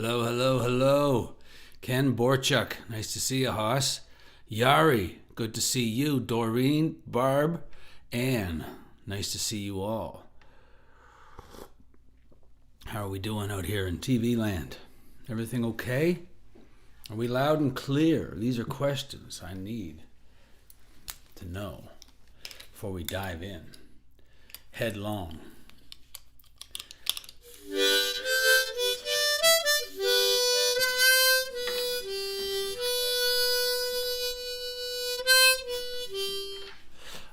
Hello, hello, hello. Ken Borchuk, nice to see you, Haas. Yari, good to see you. Doreen, Barb, Anne, nice to see you all. How are we doing out here in TV land? Everything okay? Are we loud and clear? These are questions I need to know before we dive in headlong.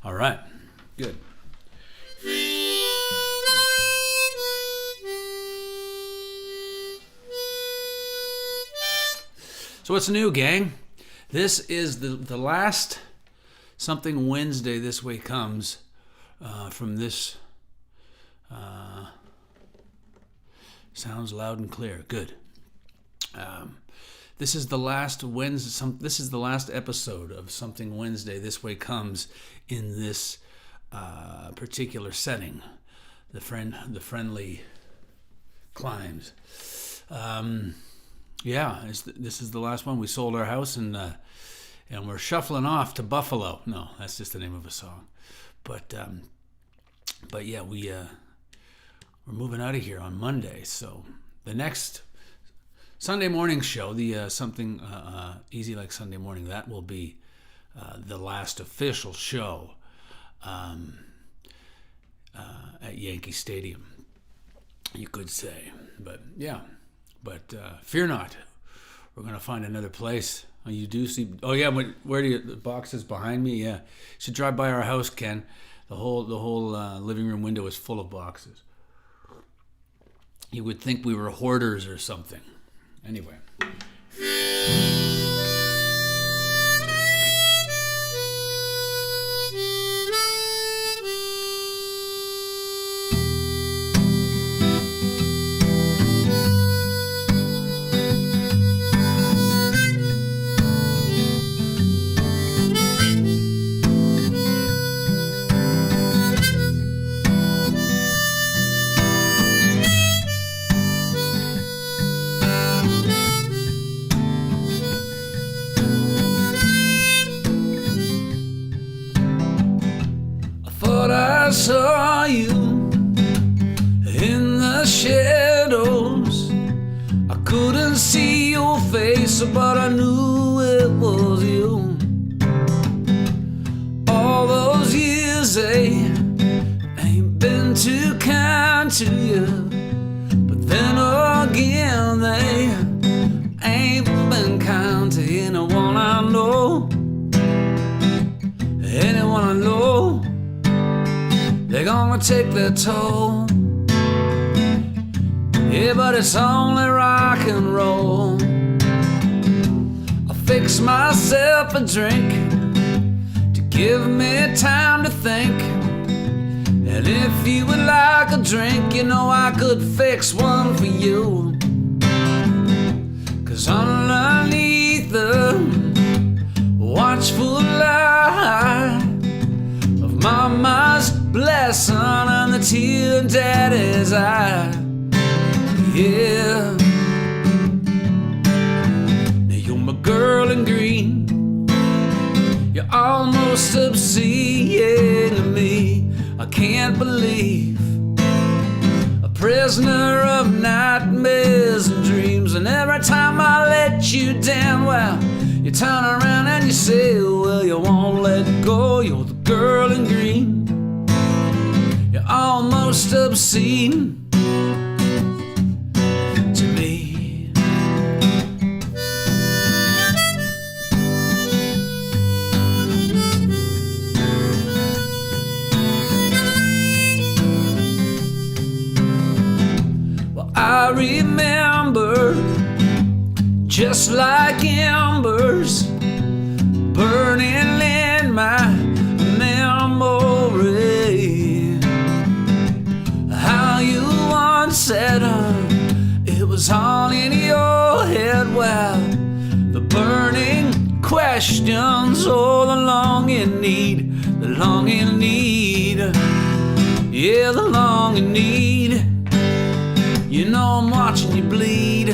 All right, good. So what's new, gang? This is the last Something Wednesday This Way Comes from this. Sounds loud and clear. Good. This is the last Wednesday. This is the last episode of Something Wednesday This Way Comes in this particular setting, the friendly climes. This is the last one. We sold our house and we're shuffling off to Buffalo. No, that's just the name of a song. But yeah, we're moving out of here on Monday. So the next Sunday morning show, the Something Easy Like Sunday Morning, that will be the last official show at Yankee Stadium, you could say. But yeah, fear not. We're going to find another place. Oh, you do see... Oh, yeah, where do you... The boxes behind me? Yeah. You should drive by our house, Ken. The whole living room window is full of boxes. You would think we were hoarders or something. Anyway. I saw you in the shadows. I couldn't see your face, but I knew it was you. All those years, ain't been too kind to you. But then again, they ain't been kind to anyone I know. Anyone I know. They're gonna take their toll. Yeah, but it's only rock and roll. I fix myself a drink to give me time to think. And if you would like a drink, you know I could fix one for you. 'Cause underneath the watchful eye of Mama's blessing and the tear in Daddy's eye, yeah. Now you're my girl in green. You're almost obscene to me. I can't believe a prisoner of nightmares and dreams. And every time I let you down, well, you turn around and you say, well, you won't let go. You're the girl in green. You're almost obscene to me. Well, I remember just like embers burning in my memory. How you once said it was all in your head. Well, the burning questions, oh, the longing need, the longing need, yeah, the longing need. You know I'm watching you bleed.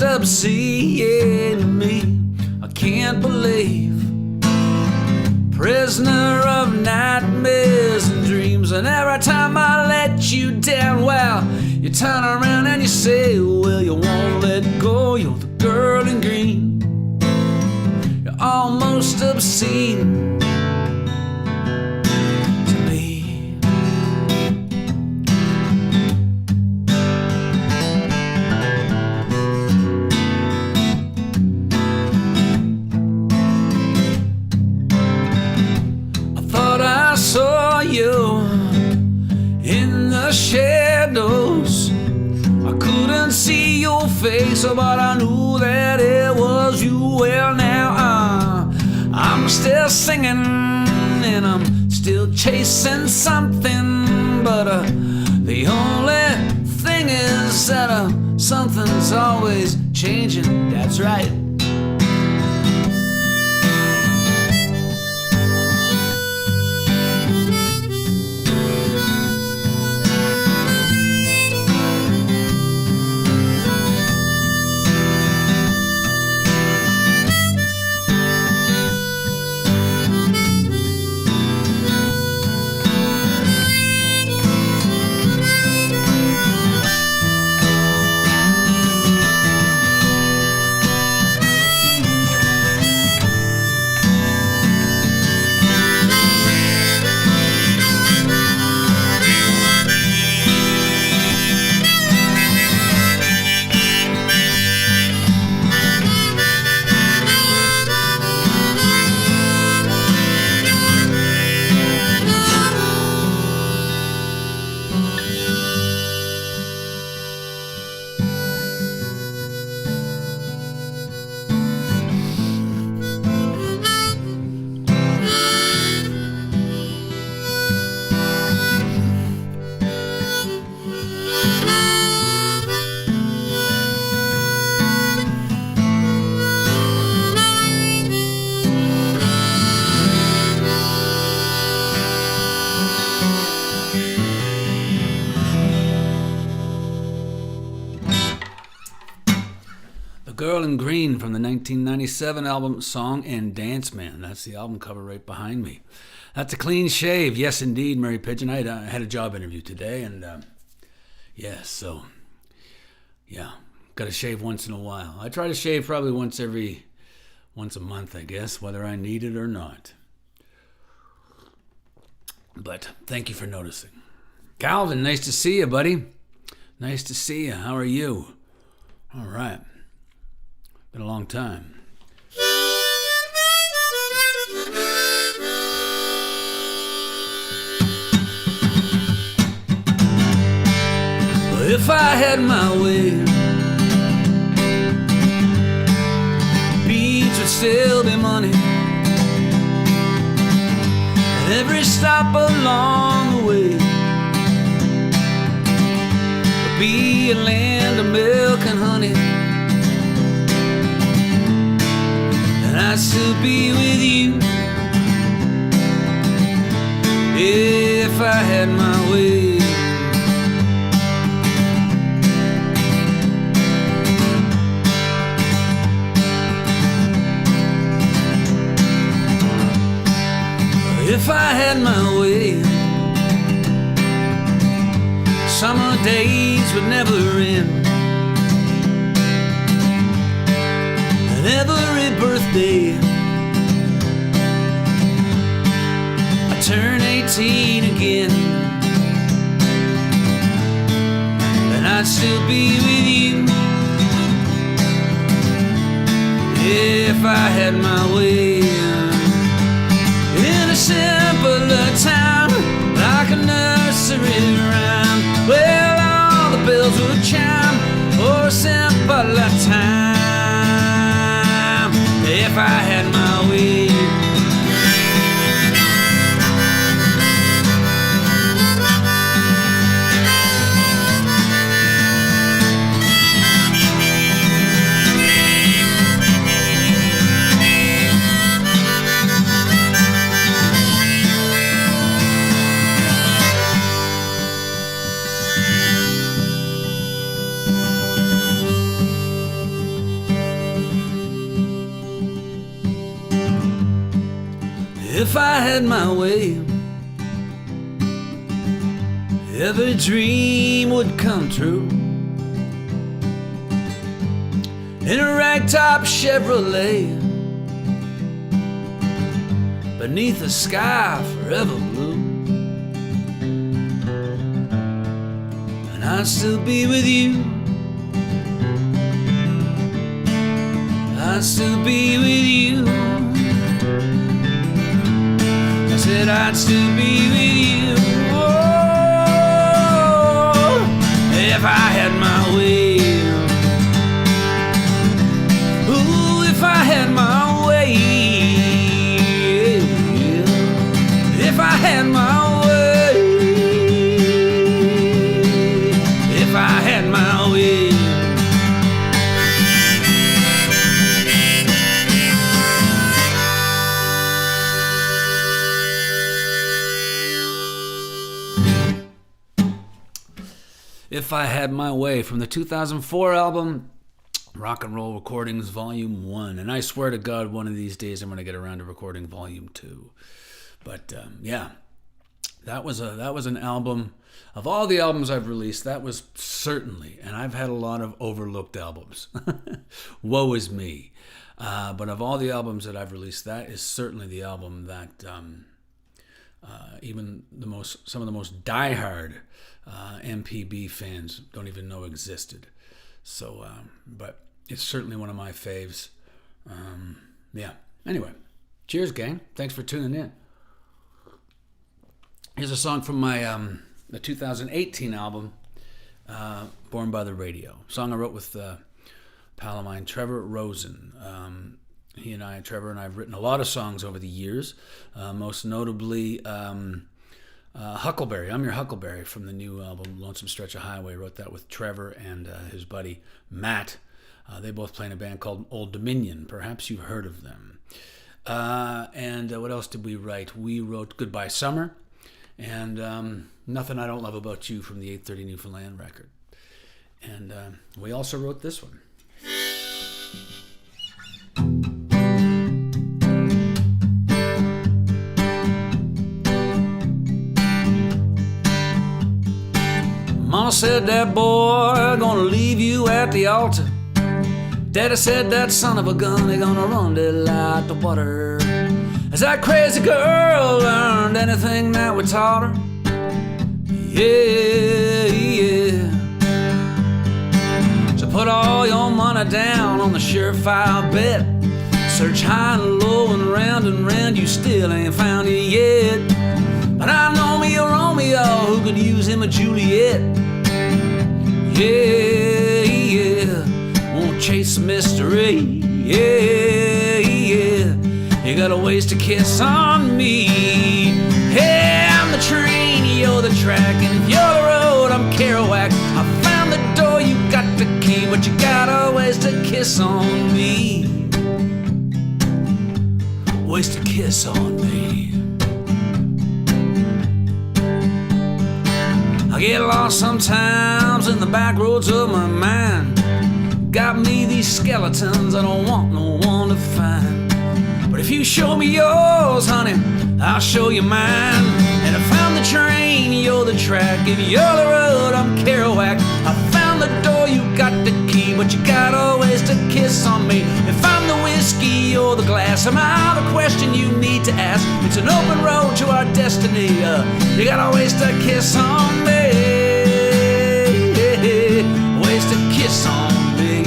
almost obscene to me. I can't believe, prisoner of nightmares and dreams. And every time I let you down, well, you turn around and you say, well, you won't let go. You're the girl in green. You're almost obscene to me. I thought I saw you in the shadows. I couldn't see your face, but I knew that it was you. Well, now I'm still singing and I'm still chasing something, but the only thing is that something's always changing. That's right. Girl in Green from the 1997 album Song and Dance Man. That's the album cover right behind me. That's a clean shave. Yes, indeed, Mary Pigeon. I had a job interview today, and got to shave once in a while. I try to shave probably once a month, I guess, whether I need it or not. But thank you for noticing. Calvin, nice to see you, buddy. Nice to see you. How are you? All right. Been a long time. If I had my way, beads would still be money, and every stop along the way would be a land of milk and honey. And I'd still be with you if I had my way. If I had my way, summer days would never end, and every birthday I turn 18 again, and I'd still be with you if I had my way. In a simpler town, like a nursery rhyme, well, all the bells would chime for a simpler time if I had my way. if I had my way, every dream would come true. In a ragtop Chevrolet, beneath a sky forever blue. And I'd still be with you, I'd still be with you. I said I'd still be with you, oh, if I had my way. Ooh, if I had my way, if I had my way, if I had my way. If I Had My Way from the 2004 album Rock and Roll Recordings Volume 1. And I swear to God, one of these days I'm going to get around to recording Volume 2. But yeah, that was an album. Of all the albums I've released, that was certainly, and I've had a lot of overlooked albums. Woe is me. But of all the albums that I've released, that is certainly the album that even some of the most diehard MPB fans don't even know existed. So, but it's certainly one of my faves. Yeah. Anyway, cheers, gang. Thanks for tuning in. Here's a song from my the 2018 album, Born by the Radio. A song I wrote with a pal of mine, Trevor Rosen. Trevor and I have written a lot of songs over the years, most notably Huckleberry. I'm Your Huckleberry from the new album Lonesome Stretch of Highway. Wrote that with Trevor and his buddy Matt. They both play in a band called Old Dominion. Perhaps you've heard of them. And what else did we write? We wrote Goodbye Summer and Nothing I Don't Love About You from the 830 Newfoundland record. And we also wrote this one. Mama said that boy gonna leave you at the altar. Daddy said that son of a gun they gonna run to light the water. As that crazy girl learned anything that we taught her. Yeah, yeah. So put all your money down on the surefire bet. Search high and low and round, you still ain't found it yet. But I know me a Romeo who could use him a Juliet. Yeah, yeah, won't chase the mystery. Yeah, yeah, you got a ways to kiss on me. Hey, I'm the train, you're the track, and if you're the road, I'm Kerouac. I found the door, you got the key, but you got a ways to kiss on me. Ways to kiss on me. I get lost sometimes in the back roads of my mind. Got me these skeletons I don't want no one to find. But if you show me yours, honey, I'll show you mine. And if I'm the train, you're the track. If you're the road, I'm Kerouac. I found the door, you got the key, but you got always to kiss on me. If I'm the whiskey, you're the glass. Am I the question you need to ask? It's an open road to our destiny. You got always to kiss on me. Ways to kiss on me.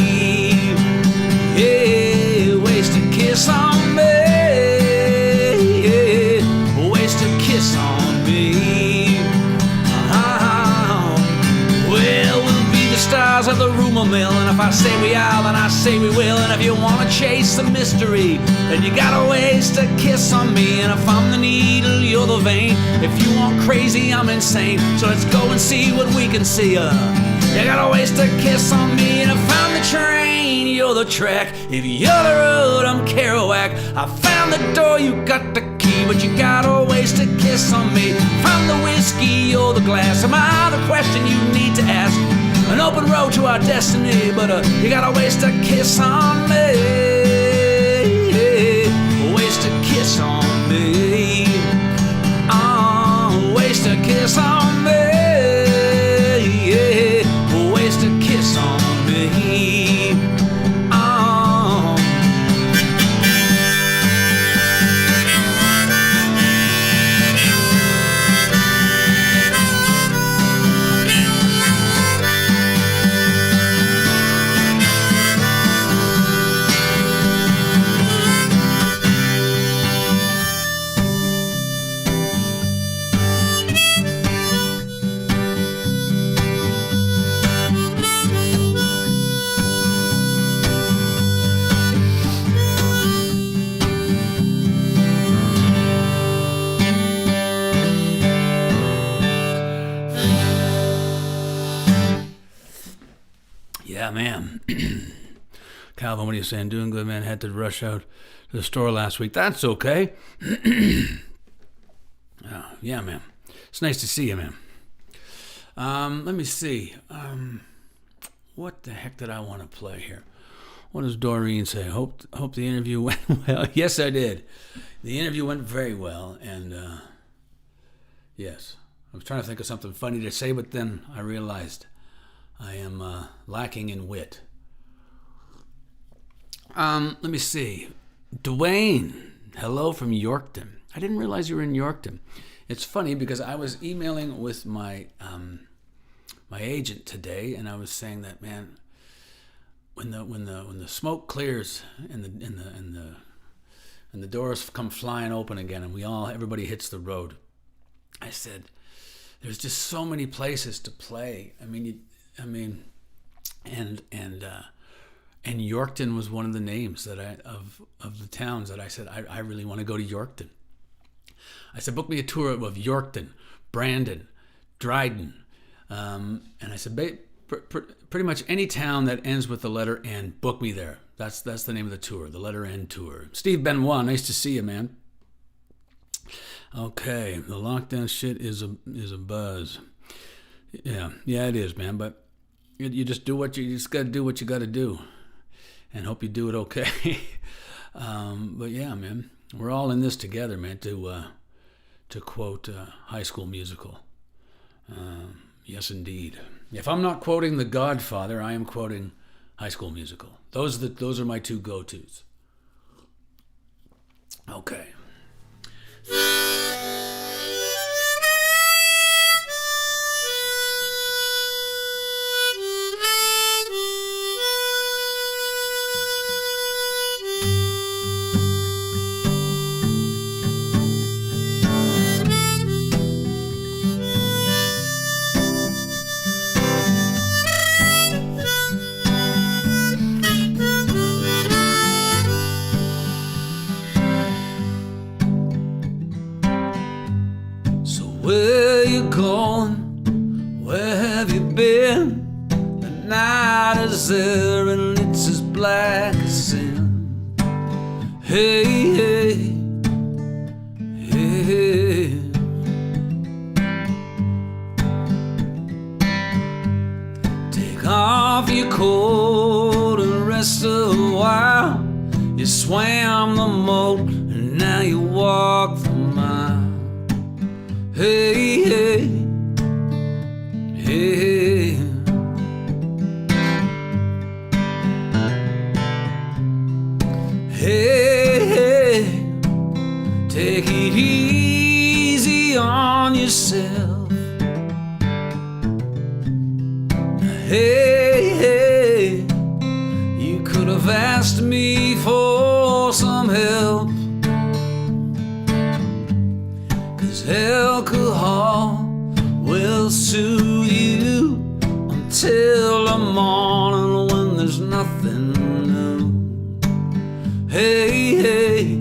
Yeah, ways to kiss on me. Yeah, ways to kiss on me. Well, we'll be the stars of the rumor mill, and if I say we are, then I say we will. And if you wanna chase the mystery, then you got a ways to kiss on me. And if I'm the needle, you're the vein. If you want crazy, I'm insane. So let's go and see what we can see. You got a ways to kiss on me. And if I'm the train, you're the track. If you're the road, I'm Kerouac. I found the door, you got the key, but you got a ways to kiss on me. If I'm the whiskey, you're the glass. Am I the question you need to ask? An open road to our destiny, but you got a ways to kiss on me. Ways to kiss on me. kiss on me. Yeah, waste a kiss on me. Oh. Yeah, man. Calvin, what are you saying? Doing good, man. Had to rush out to the store last week. That's okay. Yeah, man. It's nice to see you, man. Let me see. What the heck did I want to play here? What does Doreen say? Hope the interview went well. Yes, I did. The interview went very well, and yes. I was trying to think of something funny to say, but then I realized I am lacking in wit. Let me see. Dwayne, hello from Yorkton. I didn't realize you were in Yorkton. It's funny because I was emailing with my my agent today, and I was saying that, man, when the smoke clears and the doors come flying open again, and everybody hits the road, I said, there's just so many places to play. And Yorkton was one of the names that of the towns that I said I really want to go to Yorkton. I said, book me a tour of Yorkton, Brandon, Dryden, and I said, pretty much any town that ends with the letter N, book me there. That's the name of the tour, the letter N tour. Steve Benoit, nice to see you, man. Okay, the lockdown shit is a buzz. Yeah, it is, man. But you just gotta do what you gotta do, and hope you do it okay. But yeah, man, we're all in this together, man. To quote High School Musical. Yes, indeed. If I'm not quoting The Godfather, I am quoting High School Musical. Those are my two go-tos. Okay. Where you going? Where have you been? The night is there and it's as black as sin. Hey, hey, hey, hey. Take off your coat and rest a while. You swam the moat and now you walk the mile. Hey, hey, hey, hey, hey, take it easy on yourself. Hey, hey, you could have asked me for some help. Alcohol will soothe you until the morning when there's nothing new. Hey, hey,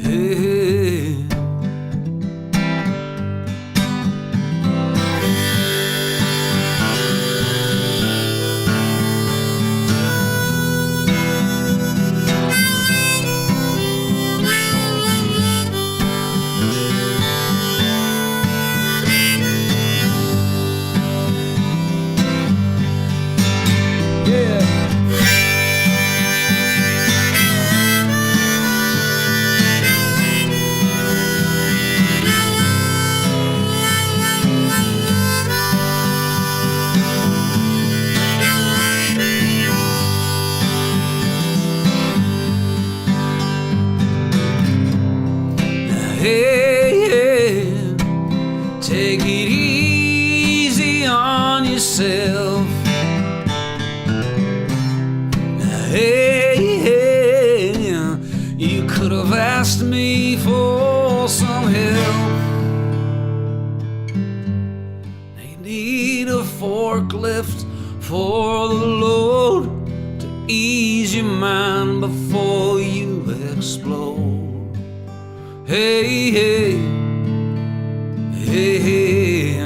hey, hey. easy on yourself. Hey, hey, you could have asked me for some help. They need a forklift for the load to ease your mind before you explode. Hey, hey, hey, hey.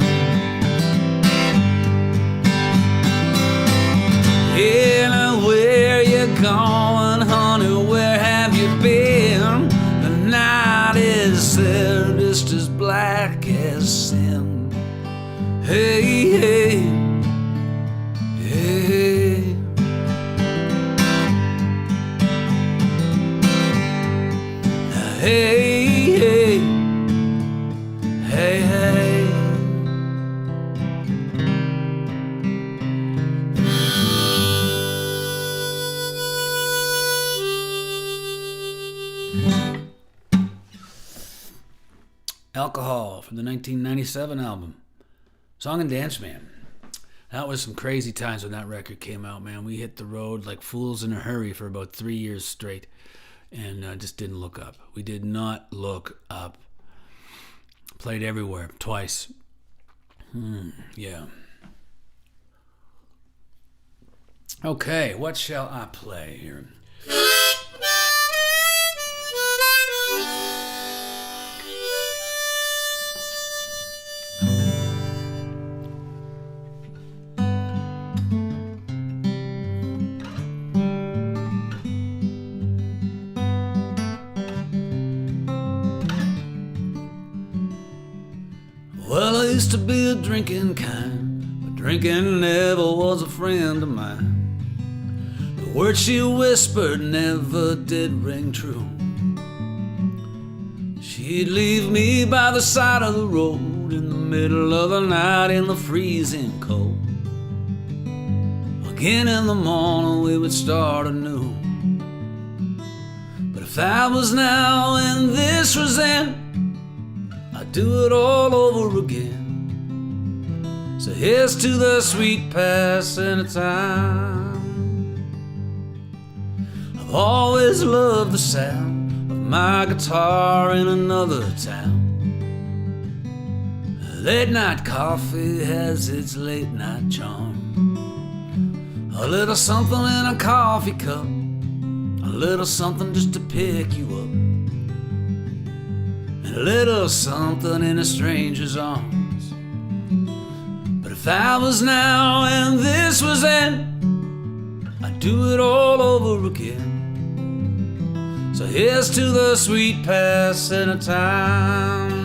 Yeah, now where you going, honey? Where have you been? The night is there, just as black as sin. Hey, hey, hey. Hey, hey, hey, hey. Alcohol from the 1997 album, Song and Dance Man. That was some crazy times when that record came out, man. We hit the road like fools in a hurry for about 3 years straight and just didn't look up. We did not look up. Played everywhere, twice. Yeah. Okay, what shall I play here? Well, I used to be a drinking kind, but drinking never was a friend of mine. The words she whispered never did ring true. She'd leave me by the side of the road in the middle of the night in the freezing cold. Again in the morning we would start anew. But if that was now and this was then, I'd do it all over again. So here's to the sweet passing of time. I've always loved the sound of my guitar in another town. Late night coffee has its late night charm. A little something in a coffee cup, a little something just to pick you up, and a little something in a stranger's arms. But if that was now and this was then, I'd do it all over again. So here's to the sweet passing of time.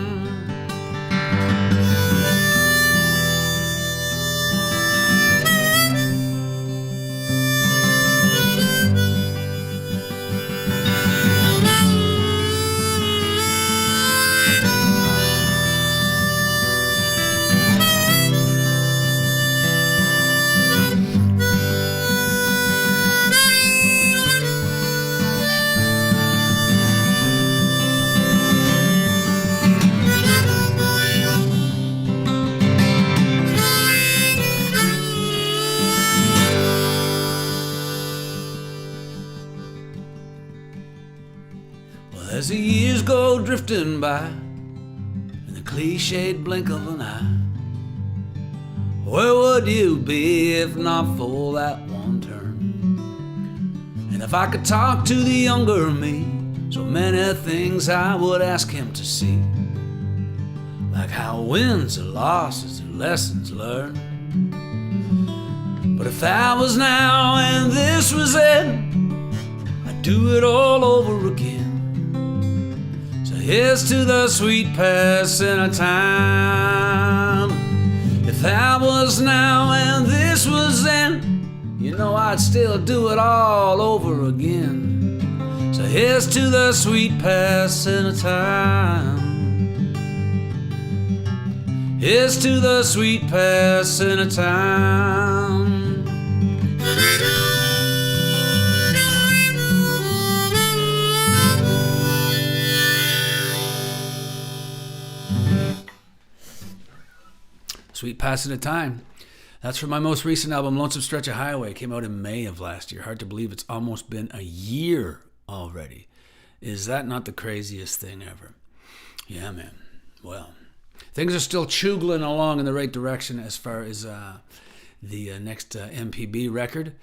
As the years go drifting by in the cliched blink of an eye, where would you be if not for that one turn? And if I could talk to the younger me, so many things I would ask him to see, like how wins and losses and lessons learned. But if that was now and this was then, I'd do it all over again. Here's to the sweet passing of time. If that was now and this was then, you know I'd still do it all over again. So here's to the sweet passing of time. Here's to the sweet passing of time. Sweet Passing of Time. That's from my most recent album, Lonesome Stretch of Highway. It came out in May of last year. Hard to believe it's almost been a year already. Is that not the craziest thing ever? Yeah, man. Well, things are still chugling along in the right direction as far as the next MPB record,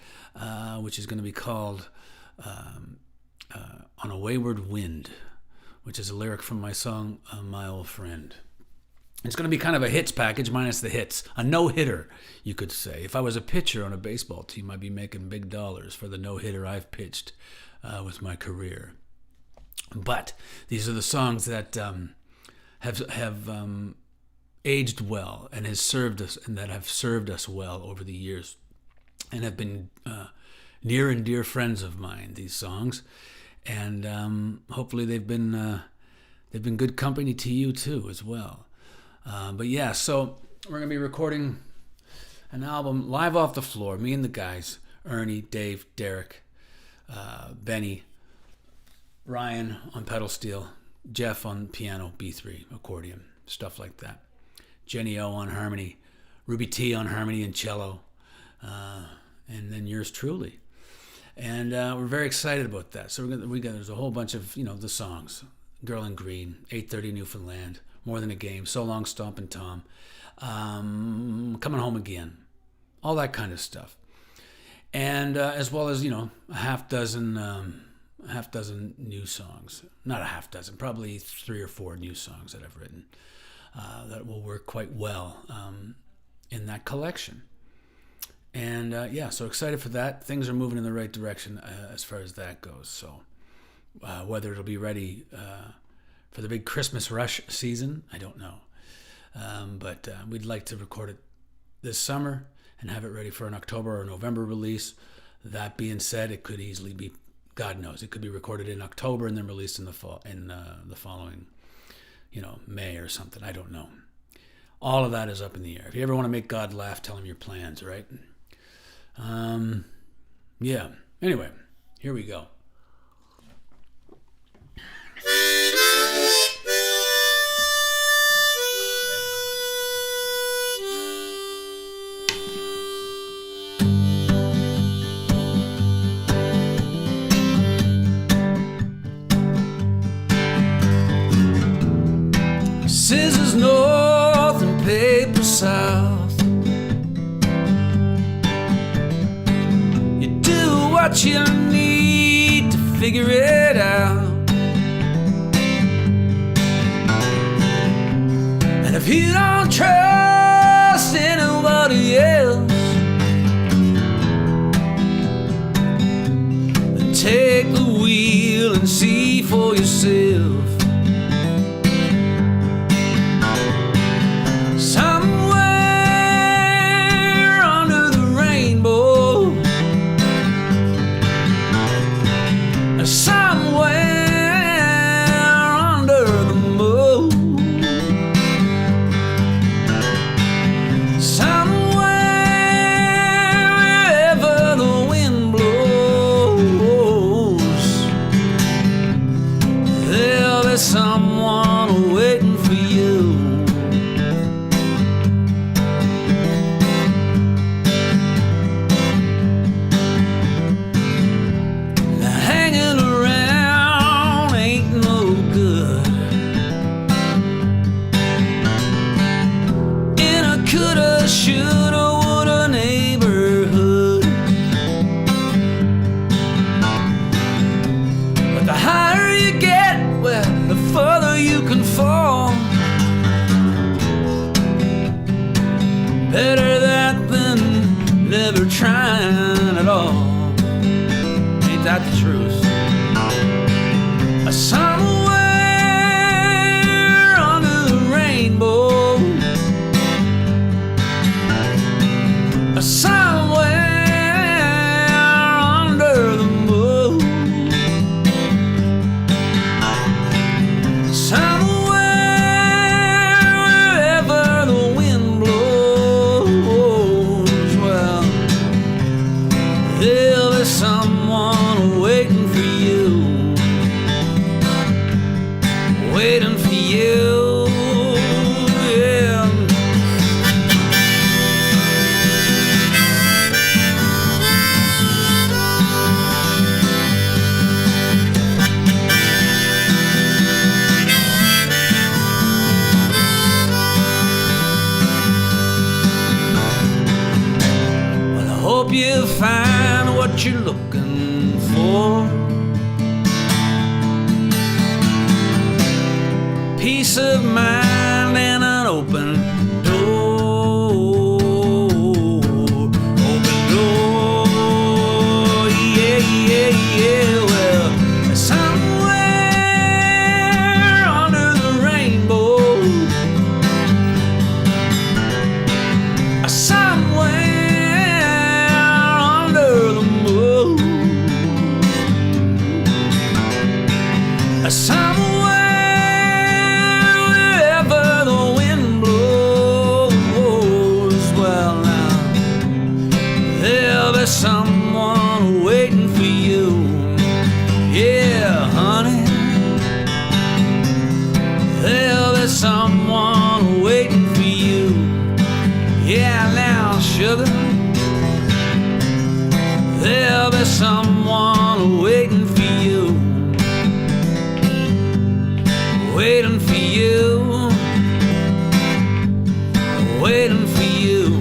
which is going to be called On a Wayward Wind, which is a lyric from my song, My Old Friend. It's going to be kind of a hits package minus the hits. A no-hitter, you could say. If I was a pitcher on a baseball team, I'd be making big dollars for the no-hitter I've pitched with my career. But these are the songs that have aged well and has served us, and that have served us well over the years, and have been near and dear friends of mine. These songs, and hopefully they've been good company to you too as well. But yeah, so we're going to be recording an album live off the floor. Me and the guys, Ernie, Dave, Derek, Benny, Ryan on pedal steel, Jeff on piano, B3, accordion, stuff like that. Jenny O on harmony, Ruby T on harmony and cello, and then yours truly. And we're very excited about that. So there's a whole bunch of, the songs. Girl in Green, 8:30 Newfoundland, More Than a Game, So Long Stompin Tom, Coming Home Again, all that kind of stuff. And as well as, a half dozen new songs. Not a half dozen, probably 3 or 4 new songs that I've written that will work quite well in that collection. And so excited for that. Things are moving in the right direction as far as that goes. So whether it'll be ready for the big Christmas rush season, I don't know. But we'd like to record it this summer and have it ready for an October or November release. That being said, it could easily be, God knows, it could be recorded in October and then released in the fall, in the following, May or something. I don't know. All of that is up in the air. If you ever want to make God laugh, tell him your plans, right? Yeah. Anyway, here we go. Scissors north and paper south. You do what you need to figure it out. And if you don't trust anybody else, then take the wheel and see for yourself. Someone waiting for you. Now hanging around ain't no good. In a coulda, shoulda, woulda neighborhood. But the higher you get, well, the further you can fall. Better that than never trying at all. Ain't that the truth? Somewhere under the rainbow, somewhere under the moon. Someone waiting for you. hope you find what you're looking for. Peace of mind and an open door. Open door, yeah, yeah, yeah. Well, somewhere under the rainbow, somewhere under the moon, somewhere wherever the wind blows. Well, now there'll be someone waiting for you. Yeah, honey, there'll be someone waiting for you. Yeah, now, sugar, there'll be someone waiting for you. Waiting for you. Waiting for you.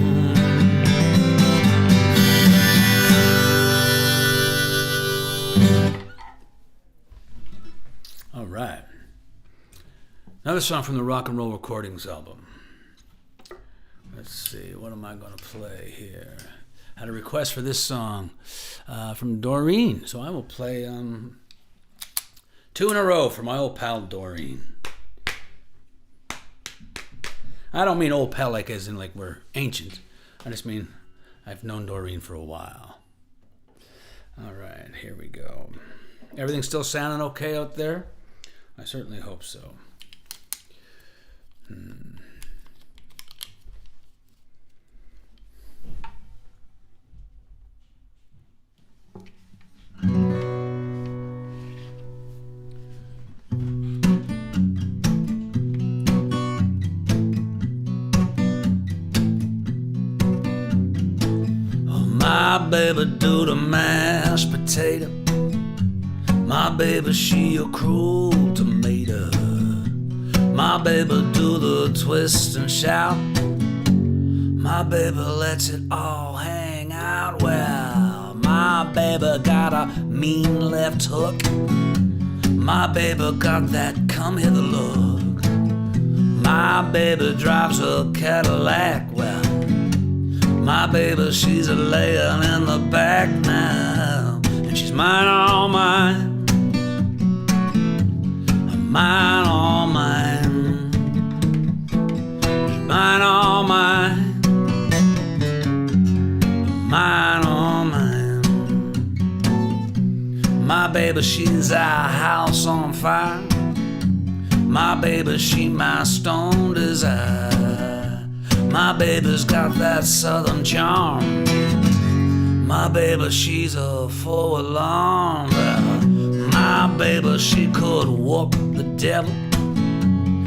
All right. Another song from the Rock and Roll Recordings album. Let's see, what am I going to play here? I had a request for this song from Doreen, so I will play 2 in a row for my old pal Doreen. I don't mean old pal like as in like we're ancient. I just mean I've known Doreen for a while. All right, here we go. Everything still sounding okay out there? I certainly hope so. My baby do the mashed potato. My baby, she a cruel tomato. My baby do the twist and shout. My baby lets it all hang out. Well, my baby got a mean left hook. My baby got that come hither look. My baby drives a Cadillac. Well, my baby, she's a laying in the back now, and she's mine, all mine. Mine, all mine. She's mine, all mine. Mine, all mine. My baby, she's our house on fire. My baby, she my stone desire. My baby's got that southern charm. My baby, she's a forward long. My baby, she could whoop the devil.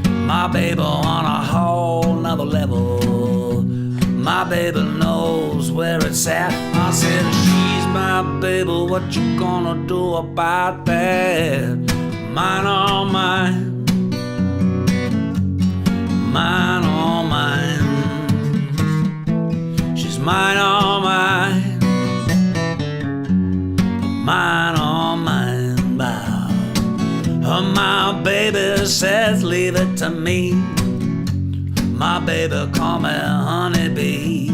My baby on a whole nother level. My baby knows where it's at. I said, she's my baby, what you gonna do about that? Mine, all mine. Mine, all mine. She's mine, all mine. Mine, all mine. My baby says, leave it to me. My baby call me honeybee.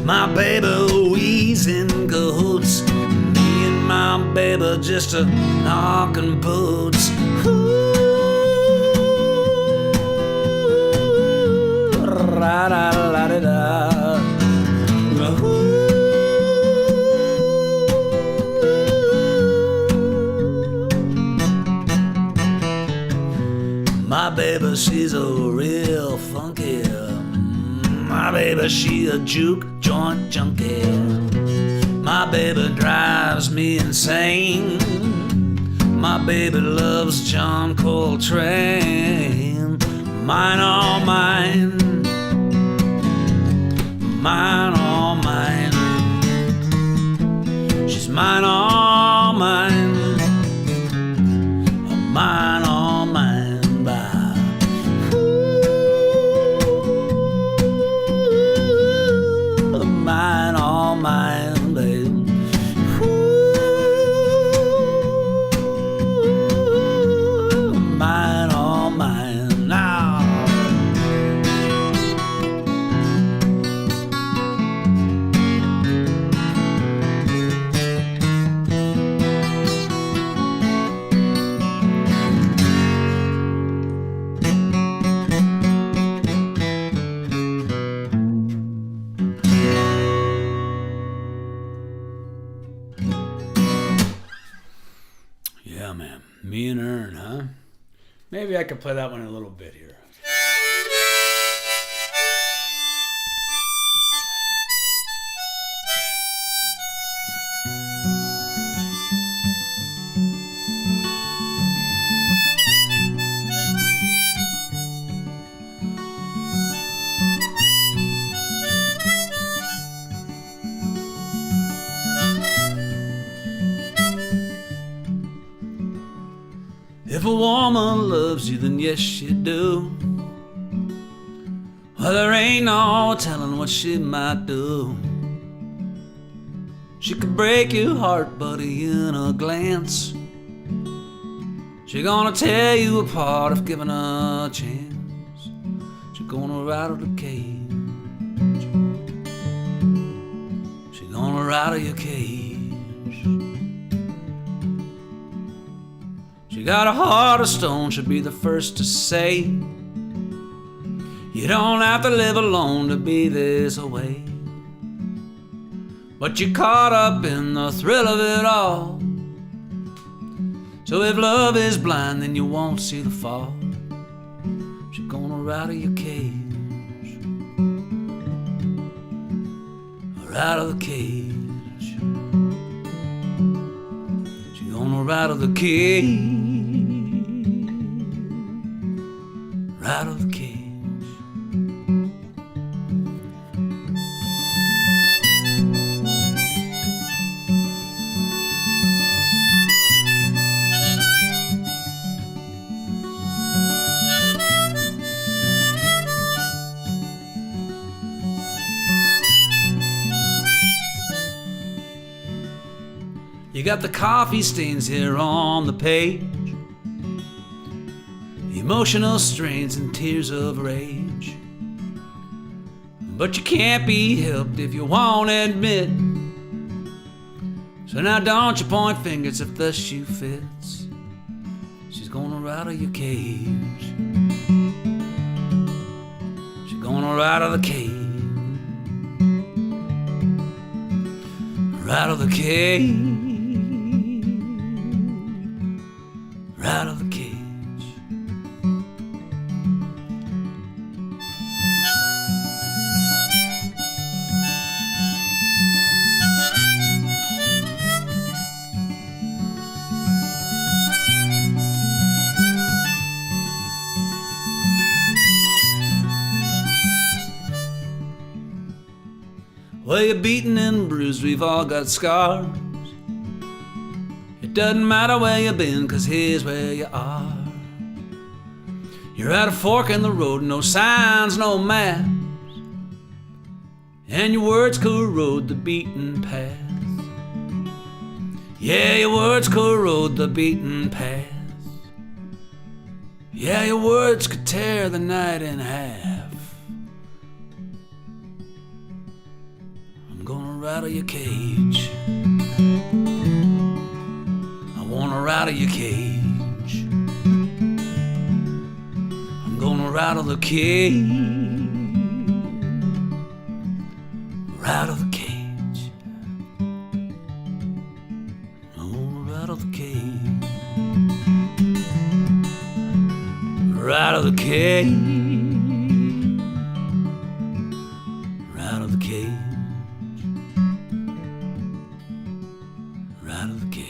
My baby, we's in cahoots. Me and my baby just a knocking boots. Ooh, ra-da-da-da-da. My baby, she's a real funky. My baby, she a juke joint junkie. My baby drives me insane. My baby loves John Coltrane. Mine, all mine. Mine, all mine. She's mine, all mine. Mine, all mine. Mine, all mine. Me and Ern, huh? Maybe I could play that one in a little bit here. If a woman loves you, then yes, she do. Well, there ain't no telling what she might do. She could break your heart, buddy, in a glance. She gonna tear you apart if given a chance. She gonna rattle the cage. She gonna rattle your cage. She got a heart of stone, should be the first to say, you don't have to live alone to be this way. But you're caught up in the thrill of it all. So if love is blind, then you won't see the fall. She's gonna rattle your cage. Rattle the cage. She's gonna rattle the cage. Rattle the cage. You got the coffee stains here on the page, emotional strains and tears of rage. But you can't be helped if you won't admit. So now don't you point fingers if the shoe fits. She's gonna rattle your cage. She's gonna rattle the cage. Rattle the cage. Rattle the cage. Well, you're beaten and bruised, we've all got scars. It doesn't matter where you've been, 'cause here's where you are. You're at a fork in the road, no signs, no maps, and your words corrode the beaten path. Yeah, your words corrode the beaten path. Yeah, your words could tear the night in half. I'm gonna rattle your cage. I wanna rattle your cage. I'm gonna rattle the cage. Rattle the cage. I wanna rattle the cage. Rattle the cage. Rattle the cage. Rattle the cage.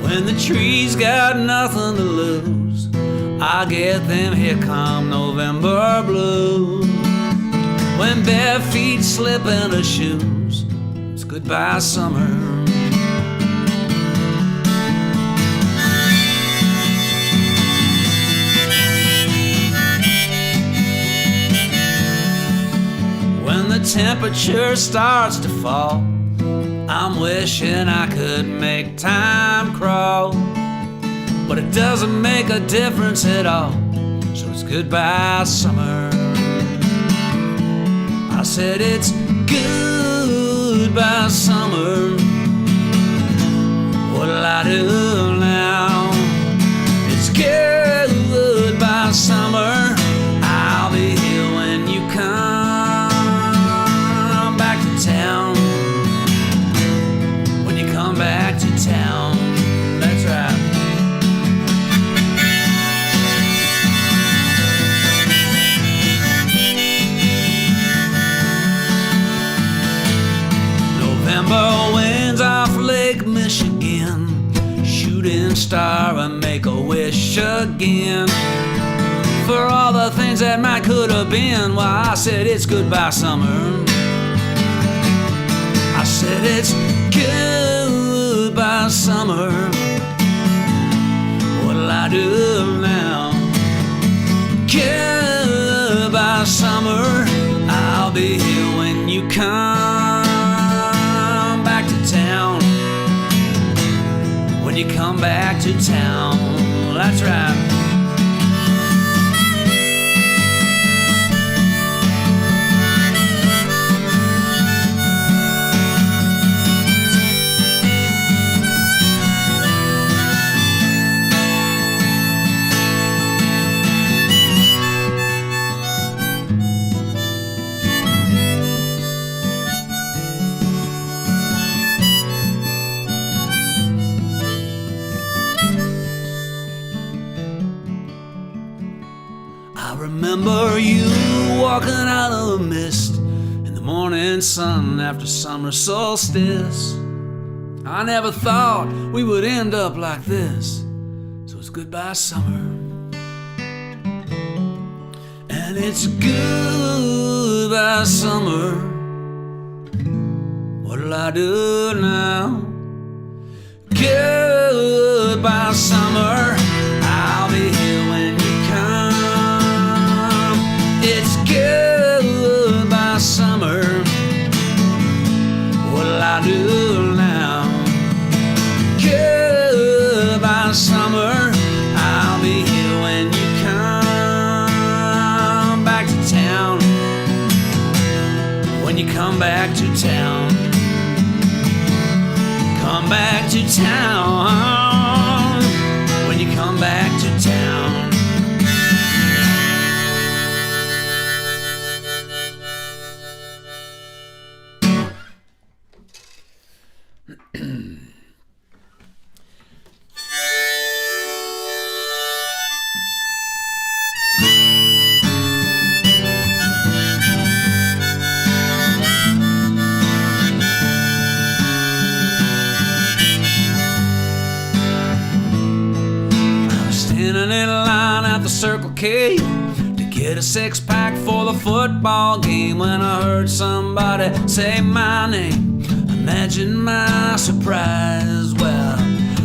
When the trees got nothing to lose, I get them here come November blues. When bare feet slip into shoes, it's goodbye summer. When the temperature starts to fall, I'm wishing I could make time crawl, but it doesn't make a difference at all, so it's goodbye summer. I said it's goodbye summer. What'll I do now? It's goodbye summer. I'll be here when you come back to town. When you come back to town. That's right. November winds off Lake Michigan, shooting star and make a wish again. For all the things that might could have been, well, I said it's goodbye summer. I said it's goodbye summer. What'll I do now? Goodbye summer. I'll be here when you come back to town. When you come back to town. That's right. Remember you walking out of the mist in the morning sun after summer solstice. I never thought we would end up like this. So it's goodbye summer. And it's goodbye summer. What'll I do now? Goodbye summer. I'll be here when you come. It's goodbye summer. What'll I do now? Goodbye summer. I'll be here when you come back to town. When you come back to town. Come back to town. When you come back to town. Circle K to get a six-pack for the football game. When I heard somebody say my name, imagine my surprise. Well,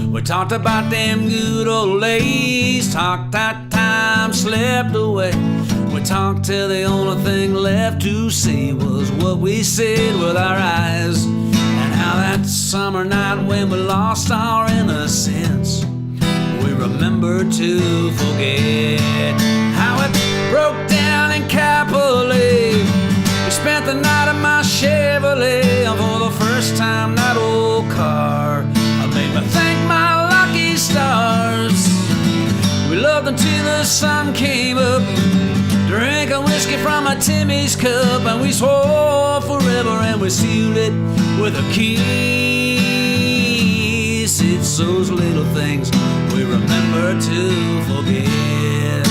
we talked about them good old days, talked that time slipped away. We talked till the only thing left to say was what we said with our eyes, and how that summer night when we lost our innocence, we remember to forget how it broke down in Capoli. We spent the night in my Chevrolet, and for the first time that old car made me thank my lucky stars. We loved until the sun came up, drinking whiskey from a Timmy's cup, and we swore forever and we sealed it with a kiss. It's those little things we remember to forget.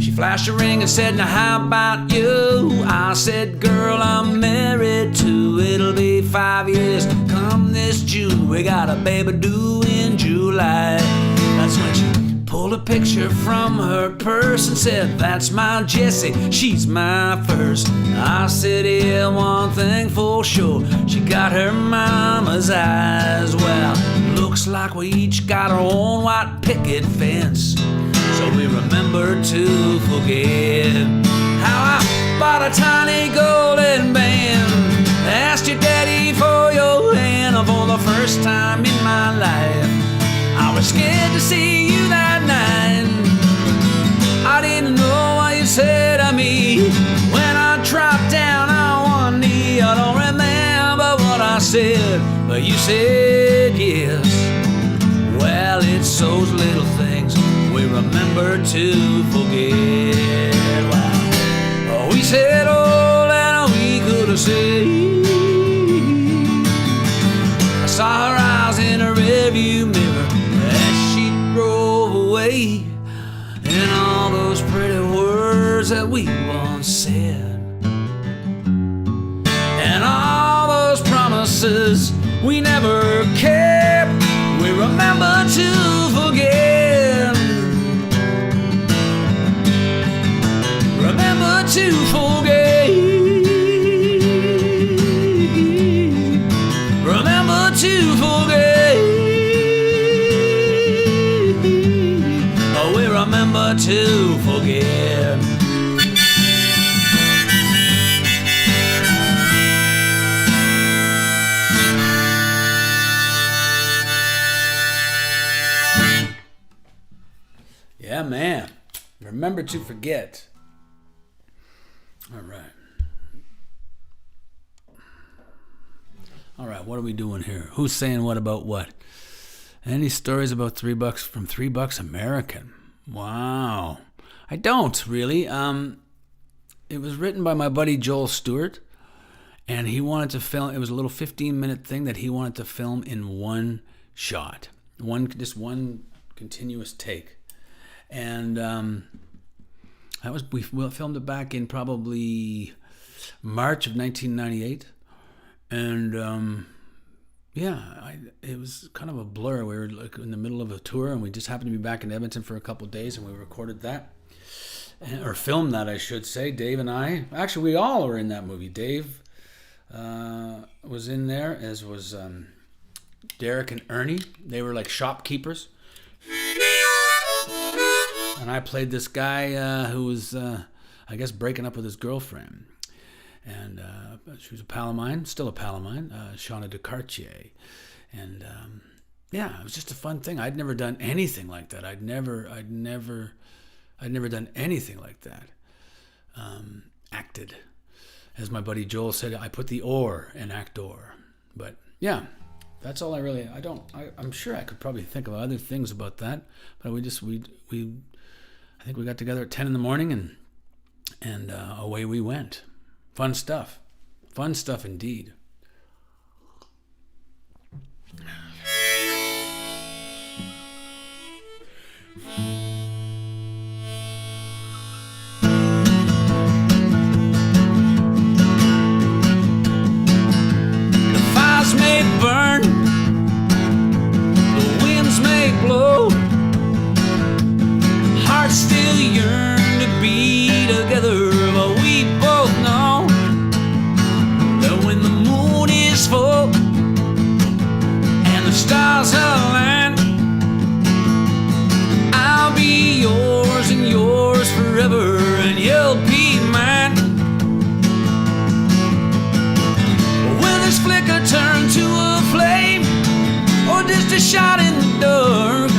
She flashed a ring and said, now how about you? I said, girl, I'm married too. It'll be 5 years come this June. We got a baby due in July. That's when she pulled a picture from her purse and said, that's my Jessie, she's my first. I said, yeah, one thing for sure, she got her mama's eyes. Well, looks like we each got our own white picket fence, so we remembered to forget how I bought a tiny golden band, asked your daddy for your hand for the first time in my life. I was scared to see you that night, I said, but you said yes. Well, it's those little things we remember to forget. Well, we said all that we could have said. I saw her eyes in a rearview mirror as she drove away, and all those pretty words that we once said, and all those promises we never kept, we remember to forget. Remember to forget. Remember to forget. Oh, we remember to forget. Yeah, man. Remember to forget. All right. All right, what are we doing here? Who's saying what about what? Any stories about $3 from $3 American? Wow. I don't really. It was written by my buddy Joel Stewart, and he wanted to film. It was a little 15-minute thing that he wanted to film in one shot, just one continuous take. And we filmed it back in probably March of 1998, and it was kind of a blur. We were like in the middle of a tour, and we just happened to be back in Edmonton for a couple of days, and we recorded that, or filmed that, I should say. Dave and I, actually, we all were in that movie. Dave was in there, as was Derek and Ernie. They were like shopkeepers. And I played this guy who was, I guess, breaking up with his girlfriend. And she was a pal of mine, still a pal of mine, Shauna DeCartier. And it was just a fun thing. I'd never done anything like that. I'd never done anything like that. Acted. As my buddy Joel said, I put the or in actor. But yeah, that's all I'm sure I could probably think of other things about that. But I think we got together at 10 in the morning and away we went. Fun stuff. Fun stuff indeed. The fires may burn, the winds may blow, hearts still yearn to be together, but we both know that when the moon is full and the stars align, I'll be yours and yours forever, and you'll be mine. Will this flicker turn to a flame, or just a shot in the dark?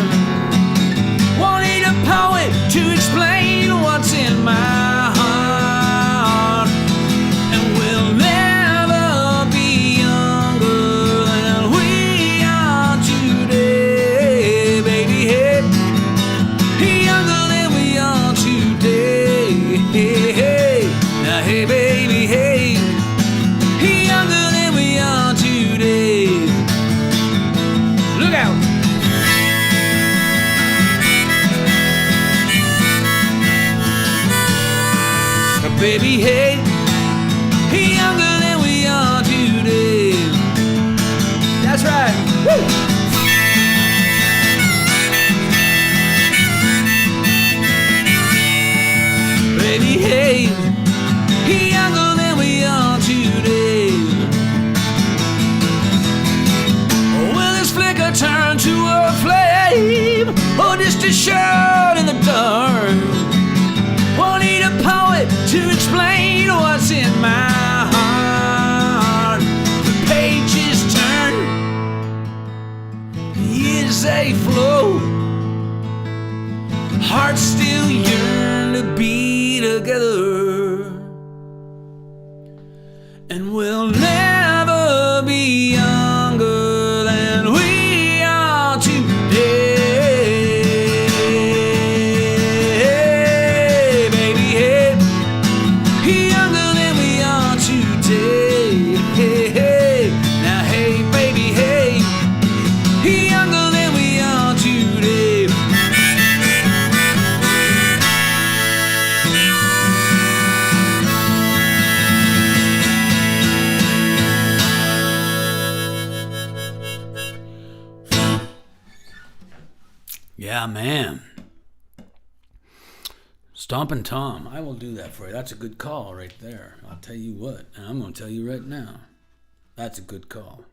Won't need a poet to explain what's in my heart, and we'll never be younger than we are today. Yeah, man. Stompin' Tom. I will do that for you. That's a good call right there. I'll tell you what. And I'm going to tell you right now. That's a good call.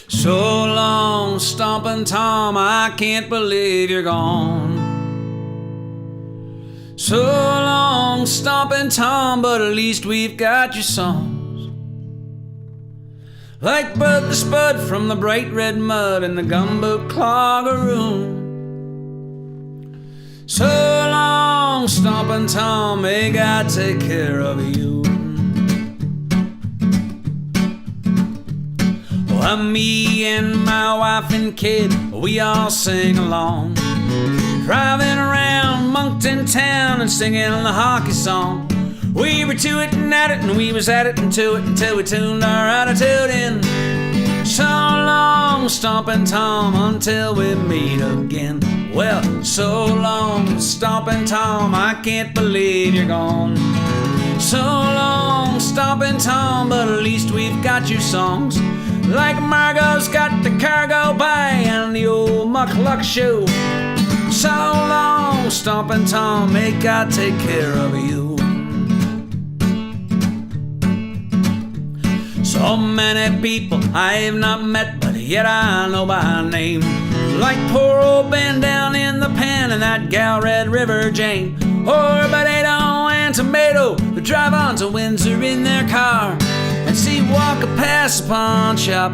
So long, Stompin' Tom, I can't believe you're gone. So long, Stompin' Tom, but at least we've got your songs. Like Bud the Spud from the bright red mud in the gumboot cloggeroon. So long, Stompin' Tom, may God take care of you. Well, me and my wife and kid, we all sing along, driving around Moncton town and singing the hockey song. We were to it and at it, and we was at it and to it until we tuned our attitude in. So long, Stompin' Tom, until we meet again. Well, so long, Stompin' Tom, I can't believe you're gone. So long, Stompin' Tom, but at least we've got your songs. Like Margot's got the cargo bay and the old muck-luck shoe. So long, Stompin' Tom, may God take care of you. So many people I have not met, but yet I know by name. Like poor old Ben down in the pen and that gal Red River Jane. Or Potato and Tomato who drive on to Windsor in their car and see Walker past the pawn shop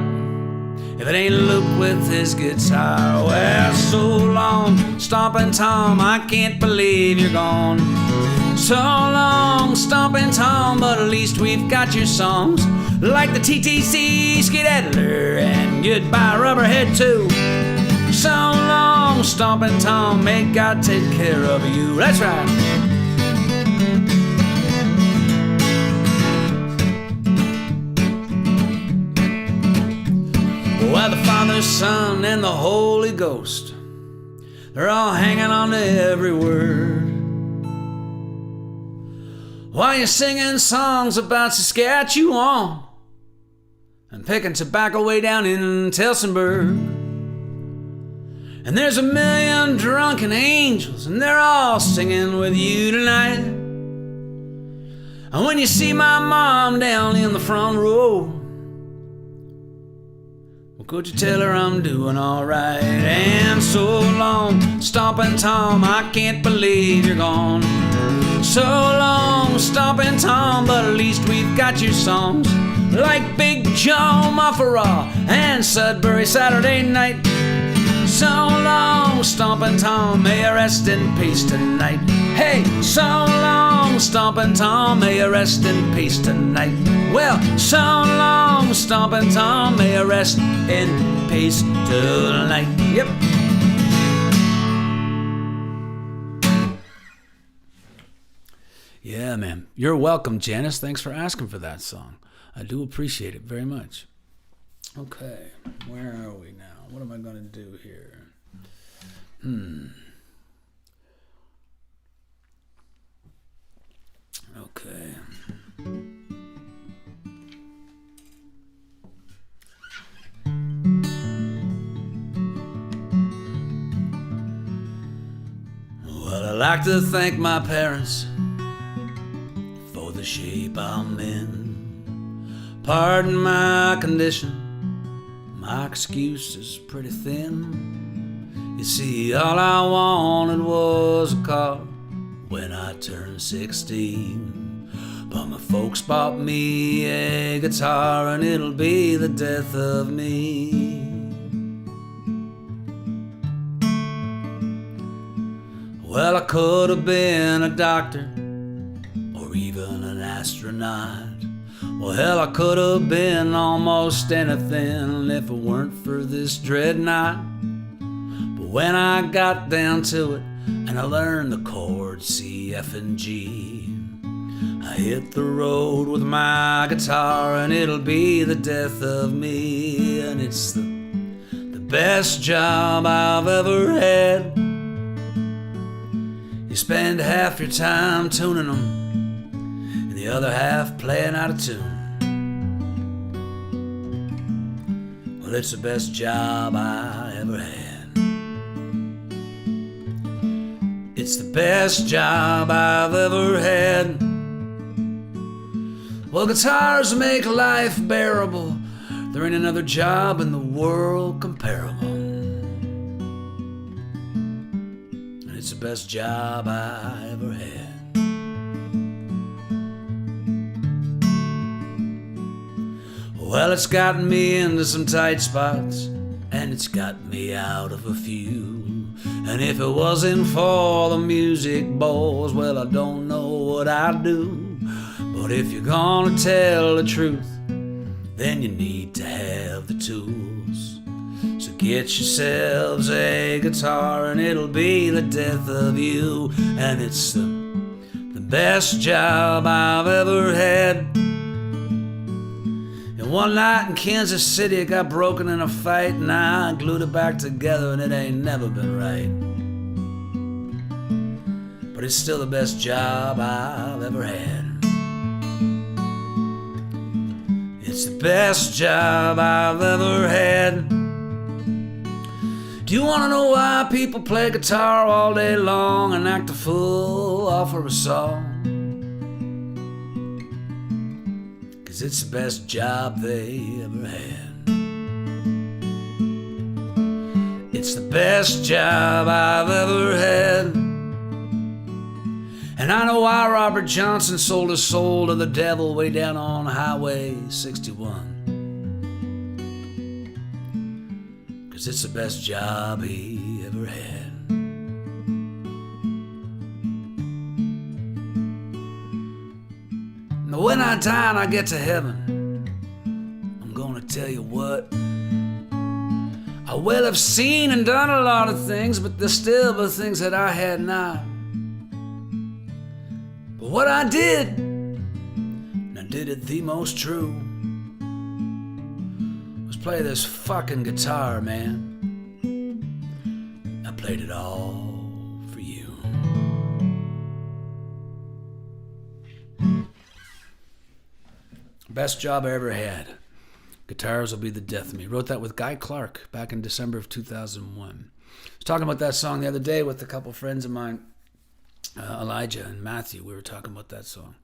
if it ain't Luke with his guitar. Well, so long, Stompin' Tom, I can't believe you're gone. So long, Stompin' Tom, but at least we've got your songs. Like the TTC Skedaddler and Goodbye Rubberhead too. So long, Stompin' Tom, may God take care of you. That's right. Well, the Father, Son, and the Holy Ghost, they're all hanging on to every word. While you're singing songs about Saskatchewan and picking tobacco way down in Tillsonburg. And there's a million drunken angels, and they're all singing with you tonight. And when you see my mom down in the front row, well, could you tell her I'm doing alright? And so long, Stompin' Tom, I can't believe you're gone. So long, Stompin' Tom, but at least we've got your songs. Like Big Joe Mufferaw and Sudbury Saturday Night. So long, Stompin' Tom, may you rest in peace tonight. Hey, so long, Stompin' Tom, may you rest in peace tonight. Well, so long, Stompin' Tom, may you rest in peace tonight. Yep. Yeah, man. You're welcome, Janice. Thanks for asking for that song. I do appreciate it very much. Okay, where are we now? What am I going to do here? Okay. Well, I like to thank my parents for the shape I'm in. Pardon my condition, my excuse is pretty thin. You see, all I wanted was a car when I turned 16. But my folks bought me a guitar and it'll be the death of me. Well, I could have been a doctor or even an astronaut. Well, hell, I could have been almost anything if it weren't for this dreadnought. But when I got down to it and I learned the chords C, F, and G, I hit the road with my guitar and it'll be the death of me. And it's the best job I've ever had. You spend half your time tuning them and the other half playing out of tune. Well, it's the best job I ever had. It's the best job I've ever had. Well, guitars make life bearable. There ain't another job in the world comparable. And it's the best job I ever had. Well, it's gotten me into some tight spots, and it's got me out of a few. And if it wasn't for the music balls, well, I don't know what I'd do. But if you're gonna tell the truth, then you need to have the tools. So get yourselves a guitar and it'll be the death of you. And it's the best job I've ever had. And one night in Kansas City it got broken in a fight, and I glued it back together and it ain't never been right. But it's still the best job I've ever had. It's the best job I've ever had. Do you want to know why people play guitar all day long and act a fool off of a song? 'Cause it's the best job they ever had. It's the best job I've ever had. And I know why Robert Johnson sold his soul to the devil way down on Highway 61. 'Cause it's the best job he ever had. Now when I die and I get to heaven, I'm gonna tell you what. I will have seen and done a lot of things, but there's still the things that I had not. But what I did, and I did it the most true, was play this fucking guitar, man. I played it all for you. Best job I ever had. Guitars will be the death of me. Wrote that with Guy Clark back in December of 2001. I was talking about that song the other day with a couple friends of mine, Elijah and Matthew. We were talking about that song.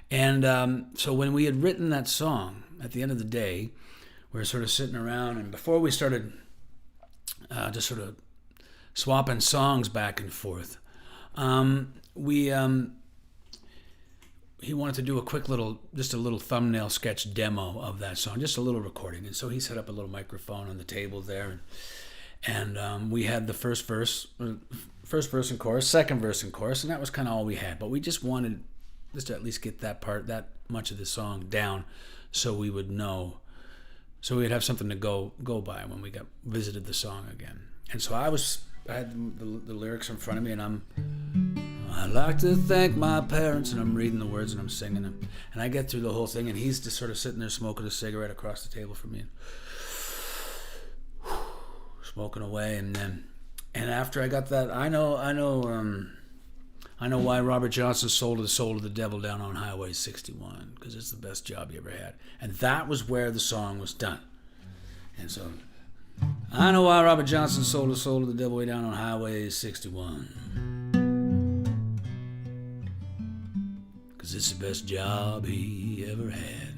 And so when we had written that song, at the end of the day, we were sort of sitting around, and before we started just sort of swapping songs back and forth, he wanted to do a quick just a little thumbnail sketch demo of that song, just a little recording. And so he set up a little microphone on the table there, and we had the first verse and chorus, second verse and chorus, and that was kind of all we had. But we just wanted just to at least get that much of the song down, so we would know, so we'd have something to go by when we visited the song again. And so I had the lyrics in front of me, and I'd like to thank my parents, and I'm reading the words and I'm singing them. And I get through the whole thing, and he's just sort of sitting there smoking a cigarette across the table from me, smoking away. And after I got that, I know why Robert Johnson sold his soul to the devil down on Highway 61, because it's the best job he ever had. And that was where the song was done. And so I know why Robert Johnson sold his soul to the devil way down on Highway 61. Because it's the best job he ever had.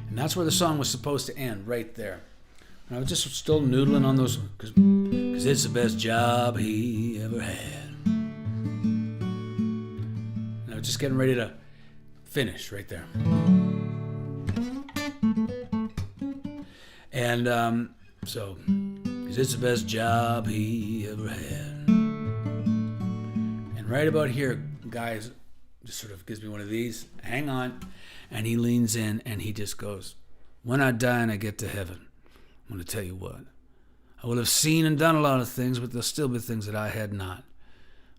And that's where the song was supposed to end, right there. And I was just still noodling on those, because it's the best job he ever had. And I was just getting ready to finish right there. And so, because it's the best job he ever had. And right about here, guys, just sort of gives me one of these. Hang on. And he leans in and he just goes, when I die and I get to heaven, I'm going to tell you what. I will have seen and done a lot of things, but there'll still be things that I had not.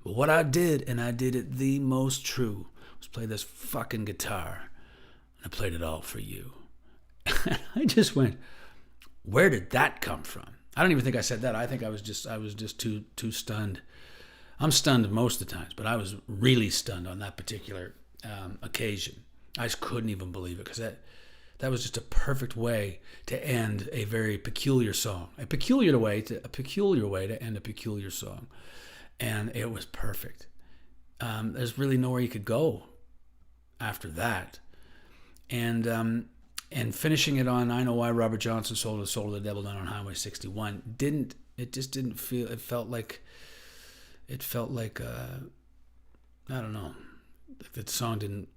But what I did, and I did it the most true, was play this fucking guitar. And I played it all for you. I just went, where did that come from? I don't even think I said that. I think I was just too stunned. I'm stunned most of the times, but I was really stunned on that particular occasion. I just couldn't even believe it, because That was just a perfect way to end a very peculiar song. A peculiar way to end a peculiar song. And it was perfect. There's really nowhere you could go after that. And finishing it on I Know Why Robert Johnson Sold His Soul to the Devil Down on Highway 61 it felt like I don't know, the song didn't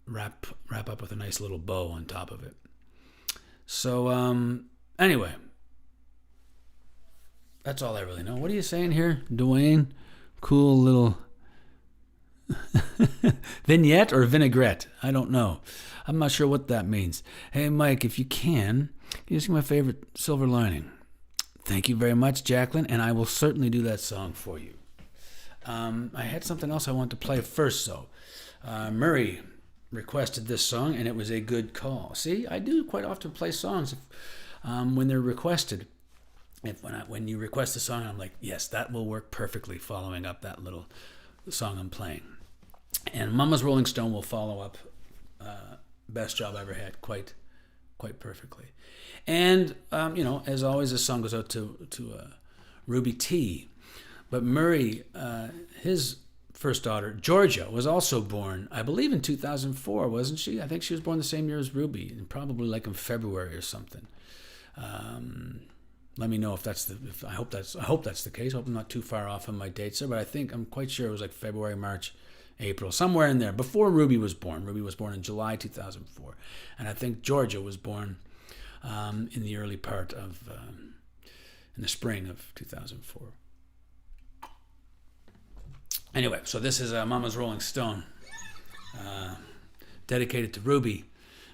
wrap up with a nice little bow on top of it. So anyway, that's all I really know. What are you saying here, Dwayne? Cool little vignette or vinaigrette? I don't know. I'm not sure what that means. Hey, Mike, if you can you see my favorite Silver Lining? Thank you very much, Jacqueline, and I will certainly do that song for you. I had something else I wanted to play first, though. Murray requested this song, and it was a good call. See, I do quite often play songs when they're requested. When you request a song, I'm like, yes, that will work perfectly, following up that little song I'm playing. And Mama's Rolling Stone will follow up Best Job I Ever Had quite perfectly. And, as always, this song goes out to Ruby T. But Murray, his first daughter, Georgia, was also born, I believe, in 2004, wasn't she? I think she was born the same year as Ruby, and probably like in February or something. Let me know if that's I hope that's the case. I hope I'm not too far off on my dates there, but I'm quite sure it was like February, March, April, somewhere in there, before Ruby was born. Ruby was born in July 2004, and I think Georgia was born in the early part of, in the spring of 2004. Anyway, so this is Mama's Rolling Stone, dedicated to Ruby,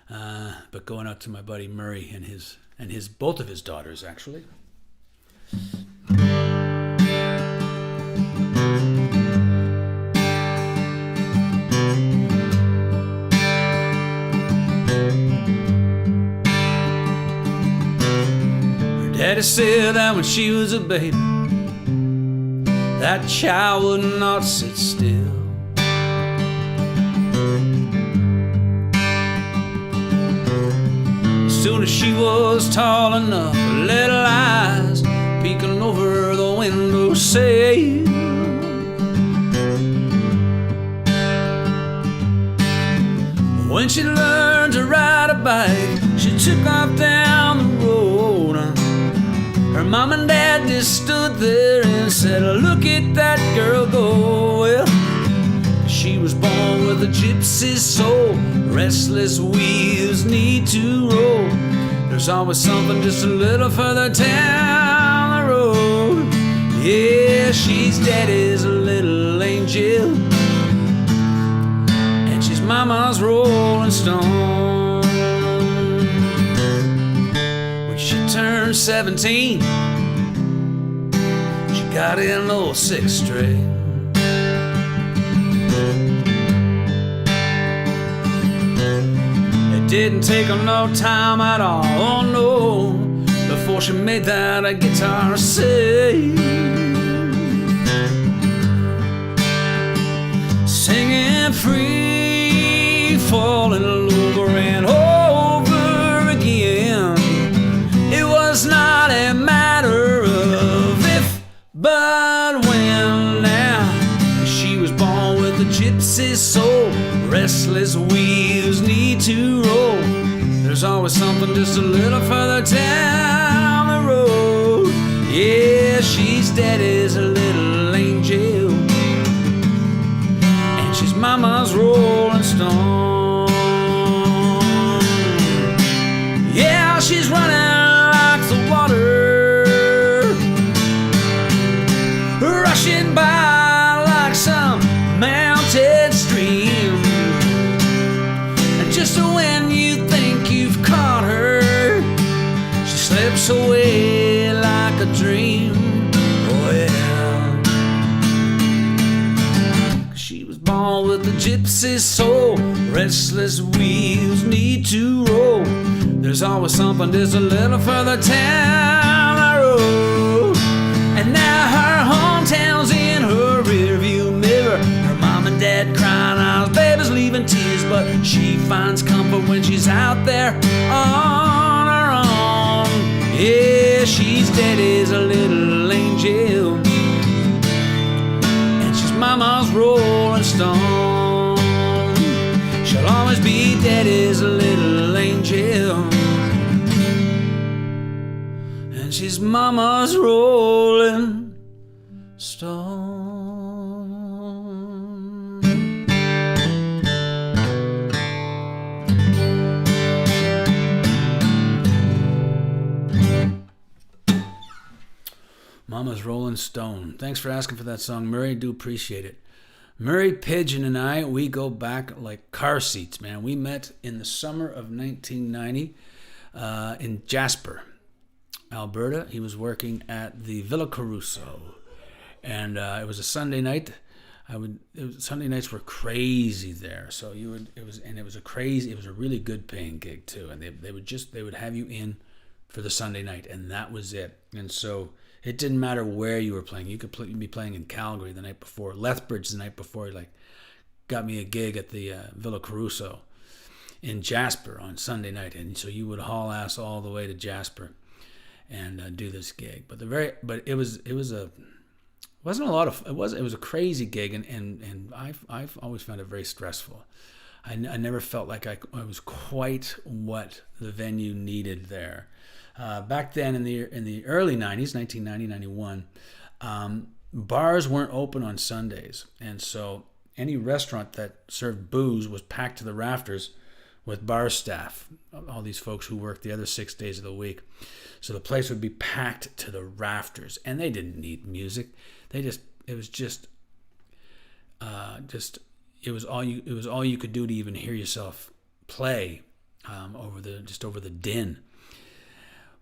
but going out to my buddy Murray and both of his daughters, actually. Her daddy said that when she was a baby, that child would not sit still. As soon as she was tall enough, her little eyes peeking over the windowsill. When she learned to ride a bike, she took off down the road. Her mom and dad just stood there and said, look at that girl go. Well, she was born with a gypsy soul, restless wheels need to roll. There's always something just a little further down the road. Yeah, she's daddy's little angel, and she's mama's Rolling Stone. When she turned 17, she got in a little sixth string. It didn't take her no time at all, oh no, before she made that a guitar sing. Singing free, falling over and over again. It was not a matter of if, but when. Now she was born with a gypsy soul, restless wheels need to roll. There's always something just a little further down the road. Yeah, she's daddy's a little angel, and she's mama's Rolling Stone. Yeah, she's running like the water, rushing by like some mountain stream. And just when you think you've caught her, she slips away like a dream. Oh yeah, she was born with a gypsy soul, restless wheels need to roll. There's always something just a little further down the road. And now her hometown's in her rearview mirror. Her mom and dad crying out, baby's leaving tears, but She finds comfort when she's out there on her own. Yeah, she's daddy's a little angel, and she's mama's rolling stone. She'll always be daddy's a little angel, and she's mama's rolling stone. Mama's Rolling Stone. Thanks for asking for that song, Murray. Do appreciate it. Murray Pigeon and I, we go back like car seats, man. We met in the summer of 1990 in Jasper, Alberta. He was working at the Villa Caruso, and it was a Sunday night. Sunday nights were crazy there, so it was a really good paying gig too, and they would have you in for the Sunday night, and that was it. And so it didn't matter where you were playing. You could be playing in Calgary the night before, Lethbridge the night before. He got me a gig at the Villa Caruso in Jasper on Sunday night, and so you would haul ass all the way to Jasper and do this gig. But it was a crazy gig, and I've always found it very stressful. I never felt like I was quite what the venue needed there. Back then in the early 90s, 1990, 91, bars weren't open on Sundays. And so any restaurant that served booze was packed to the rafters with bar staff, all these folks who worked the other 6 days of the week. So the place would be packed to the rafters, and they didn't need music. It was all you could do to even hear yourself play over the din.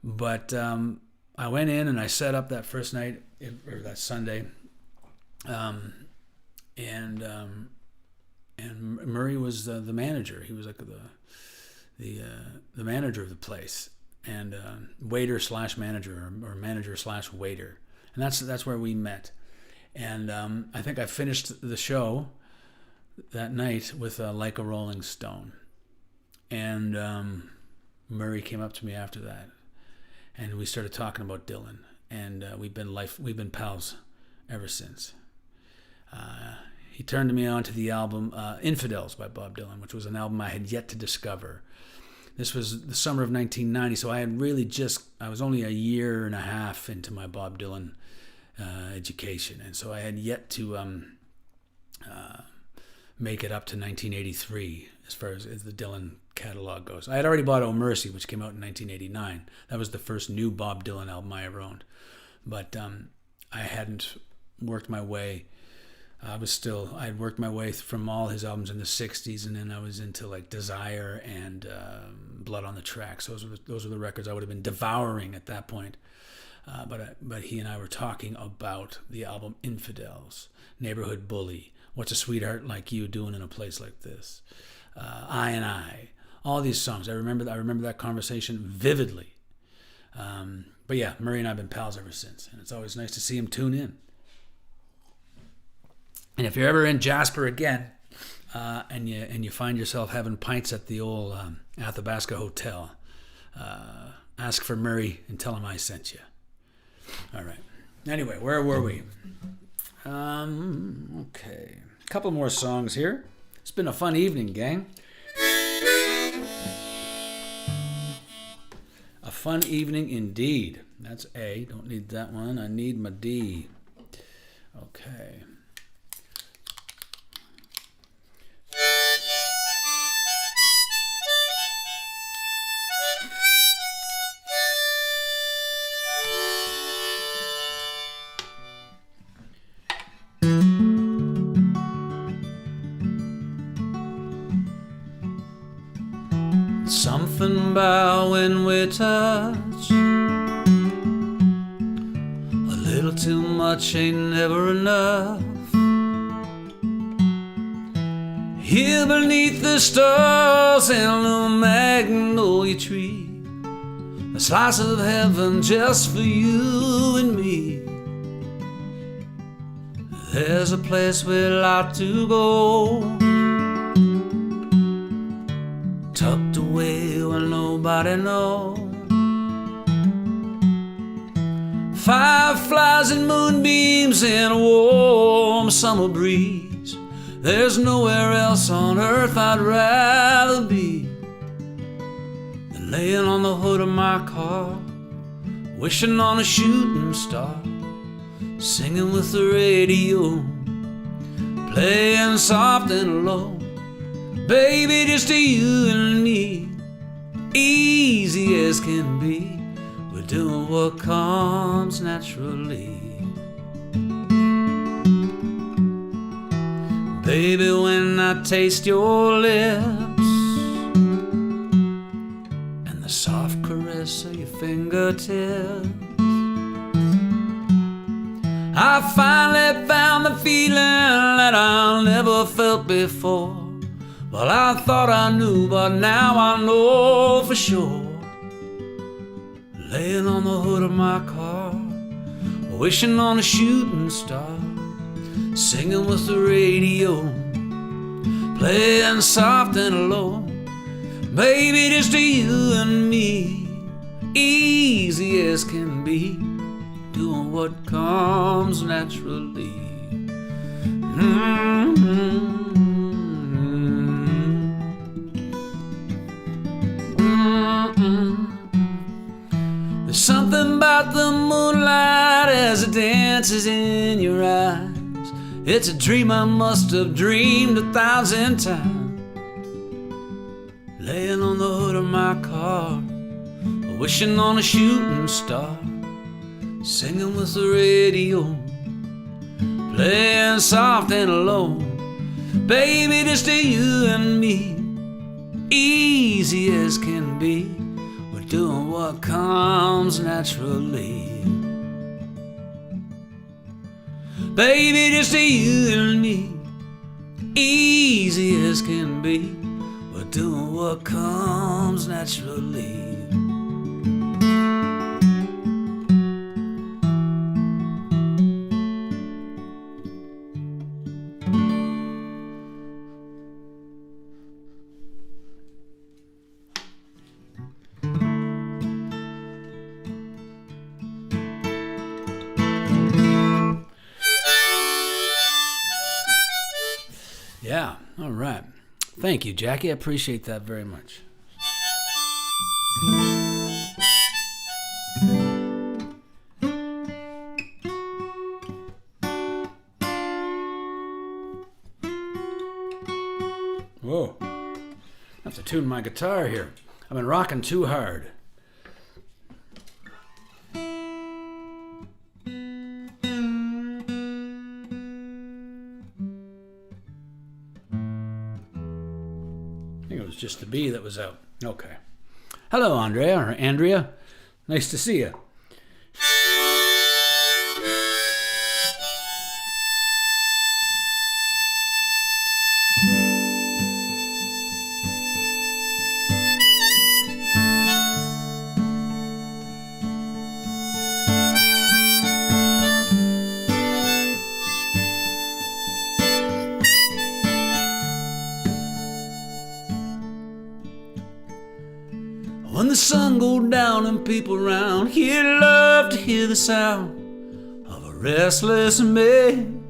But I went in and I set up that first night, or that Sunday, and Murray was the manager. He was like the manager of the place, and waiter/manager, or manager/waiter, and that's where we met. And I think I finished the show that night with Like a Rolling Stone, and Murray came up to me after that. And we started talking about Dylan, and we've been pals ever since. He turned me on to the album Infidels by Bob Dylan, which was an album I had yet to discover. This was the summer of 1990, so I was only a year and a half into my Bob Dylan education, and so I had yet to make it up to 1983 as far as the Dylan catalog goes. I had already bought Oh Mercy, which came out in 1989. That was the first new Bob Dylan album I ever owned. But I hadn't worked my way. I had worked my way from all his albums in the 60s, and then I was into like Desire and Blood on the Tracks. Those were the records I would have been devouring at that point. But he and I were talking about the album Infidels, Neighborhood Bully, What's a Sweetheart Like You Doing in a Place Like This, I and I, all these songs. I remember that conversation vividly. But yeah, Murray and I have been pals ever since, and it's always nice to see him tune in. And if you're ever in Jasper again, and you find yourself having pints at the old Athabasca Hotel, ask for Murray and tell him I sent you. All right. Anyway, where were we? Okay. A couple more songs here. It's been a fun evening, gang. A fun evening indeed. That's A. Don't need that one. I need my D. Okay. Something about when we touch, a little too much ain't never enough. Here beneath the stars and the magnolia tree, a slice of heaven just for you and me. There's a place we'd like to go, nobody knows. Fireflies and moonbeams and a warm summer breeze. There's nowhere else on earth I'd rather be than laying on the hood of my car, wishing on a shooting star, singing with the radio, playing soft and low. Baby, just to you and me, easy as can be. We're doing what comes naturally. Baby, when I taste your lips and the soft caress of your fingertips, I finally found the feeling that I never felt before. Well, I thought I knew, but now I know for sure. Laying on the hood of my car, wishing on a shooting star, singing with the radio, playing soft and low. Baby, just to you and me, easy as can be, doing what comes naturally. There's something about the moonlight as it dances in your eyes. It's a dream I must have dreamed 1,000 times. Laying on the hood of my car, wishing on a shooting star, singing with the radio, playing soft and low. Baby, just to you and me, easy as can be. We're doing what comes naturally. Baby, just to you and me, easy as can be. We're doing what comes naturally. Yeah, all right. Thank you, Jackie. I appreciate that very much. Whoa. I have to tune my guitar here. I've been rocking too hard. Just the B that was out. Okay. Hello, Andrea or Andrea. Nice to see you. When the sun go down and people round here love to hear the sound of a restless man,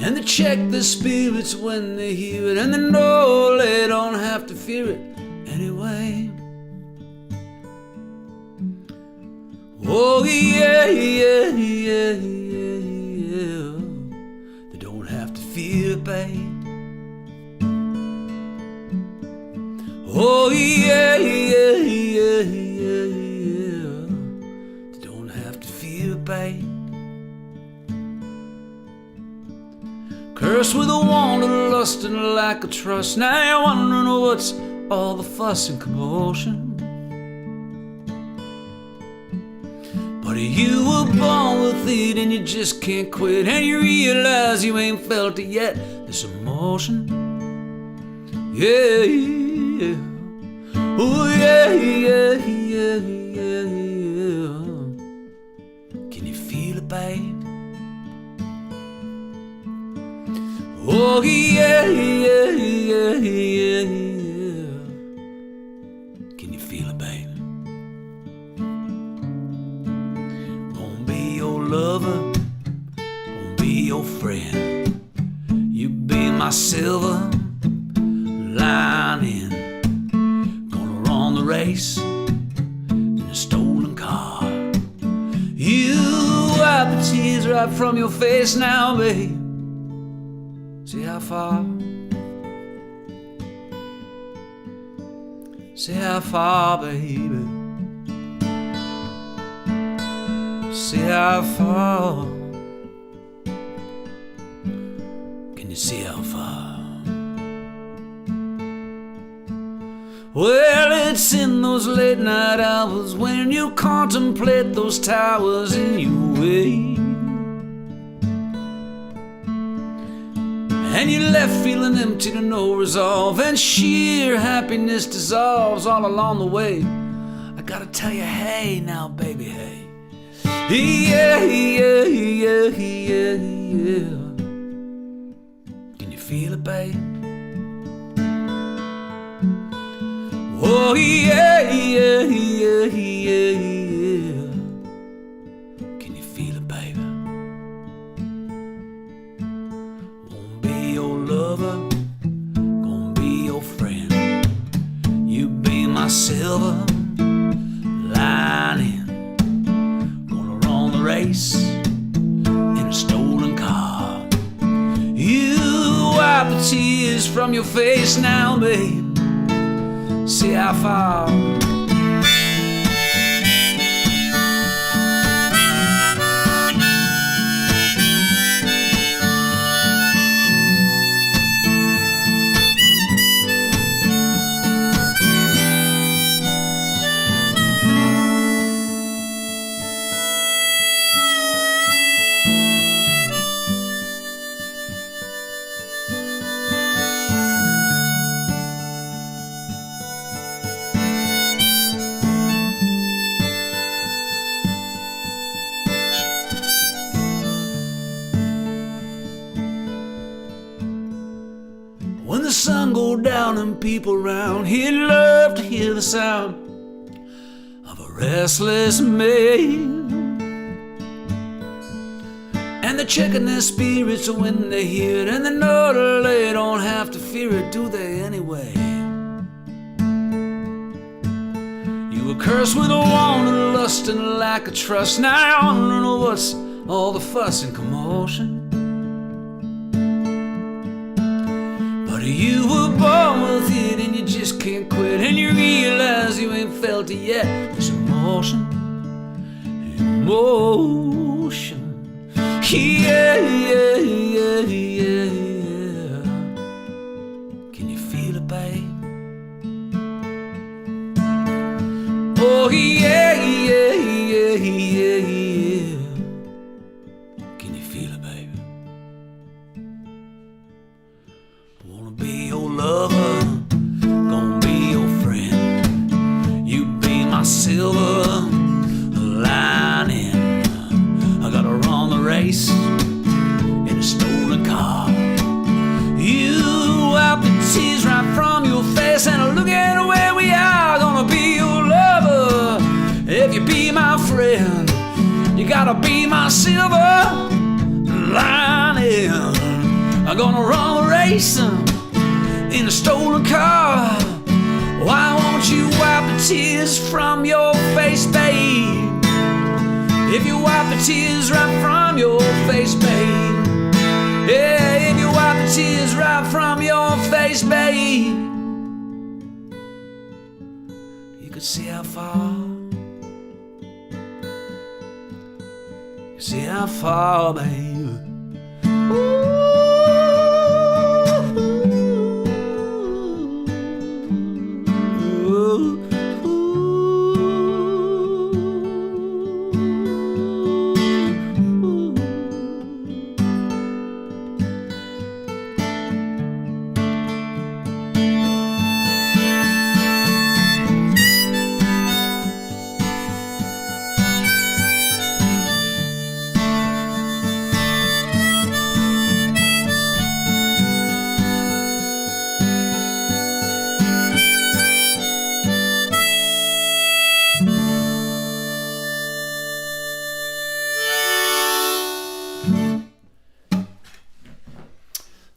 and they check their spirits when they hear it, and they know they don't have to fear it anyway. Oh yeah, yeah, yeah, yeah, yeah. They don't have to fear it, babe. Oh yeah, yeah, yeah, yeah, yeah. You don't have to fear, babe. Cursed with a want, a lust, and a lack of trust. Now you're wondering what's all the fuss and commotion. But you were born with it and you just can't quit, and you realize you ain't felt it yet, this emotion. Yeah, yeah. Oh yeah, yeah, yeah, yeah, yeah. Can you feel it, babe? Oh yeah, yeah, yeah, yeah, yeah. silver lining. Gonna run the race in a stolen car. You wipe the tears right from your face now, babe. See how far? See how far, baby? See how far? Can you see how far? Well, it's in those late night hours when you contemplate those towers in your way, and you're left feeling empty to no resolve, and sheer happiness dissolves all along the way. I gotta tell you, hey now, baby, hey. Yeah, yeah, yeah, yeah, yeah. Can you feel it, babe? Oh, yeah, yeah, yeah, yeah, yeah. Can you feel it, baby? Won't be your lover, gonna be your friend. You be my silver lining. Gonna run the race in a stolen car. You wipe the tears from your face now, babe. See how far? When the sun go down and people round, he'd love to hear the sound of a restless maid, and they're checking their spirits when they hear it, and they know that they don't have to fear it, do they anyway? You were cursed with a want and lust and a lack of trust. Now I don't know what's all the fuss and commotion. You were born with it and you just can't quit, and you realize you ain't felt it yet. It's emotion, emotion. Yeah, yeah, yeah, yeah, yeah. Can you feel it, babe? Oh, yeah, yeah, yeah, yeah, yeah. Can you feel it, babe? Wanna be your lover, gonna be your friend. You be my silver lining. I gotta run the race in a stolen car. You wipe the tears right from your face, and look at where we are. Gonna be your lover if you be my friend. You gotta be my silver lining. I'm gonna run the race in a stolen car. Why won't you wipe the tears from your face, babe? If you wipe the tears right from your face, babe. Yeah, if you wipe the tears right from your face, babe. You could see how far. You see how far, babe. Ooh.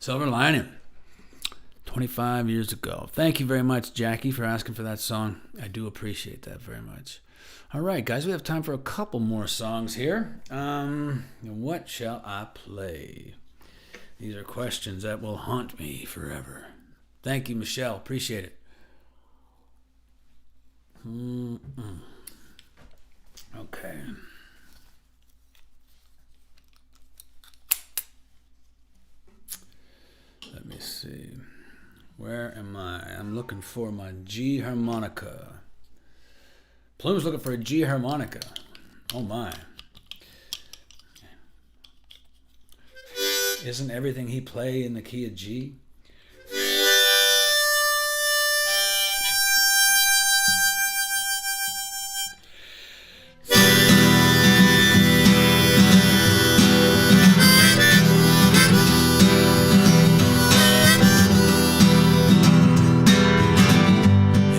Silver lining. 25 years ago. Thank you very much, Jackie, for asking for that song. I do appreciate that very much. All right, guys, we have time for a couple more songs here. What shall I play? These are questions that will haunt me forever. Thank you, Michelle. Appreciate it. Okay. Let me see. Where am I? I'm looking for my G harmonica. Plume's looking for a G harmonica. Oh my. Isn't everything he play in the key of G?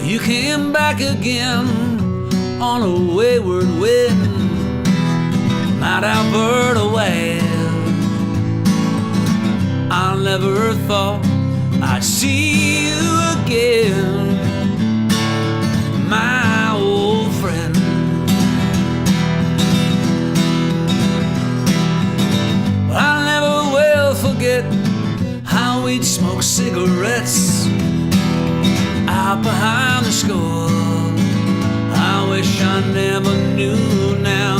You came back again on a wayward wind, might divert away. I never thought I'd see you again, my old friend. But I never will forget how we'd smoke cigarettes out behind the school. I wish I never knew now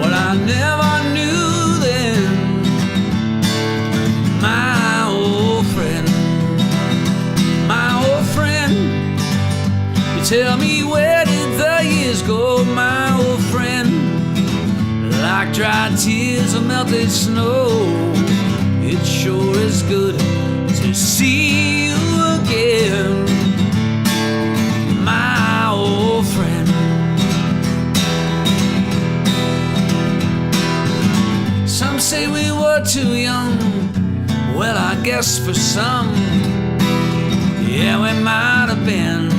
what I never knew then, my old friend, my old friend. You tell me, where did the years go, my old friend? Like dry tears of melted snow, it sure is good to see you again, my old friend. Some say we were too young. Well, I guess for some, yeah, we might have been.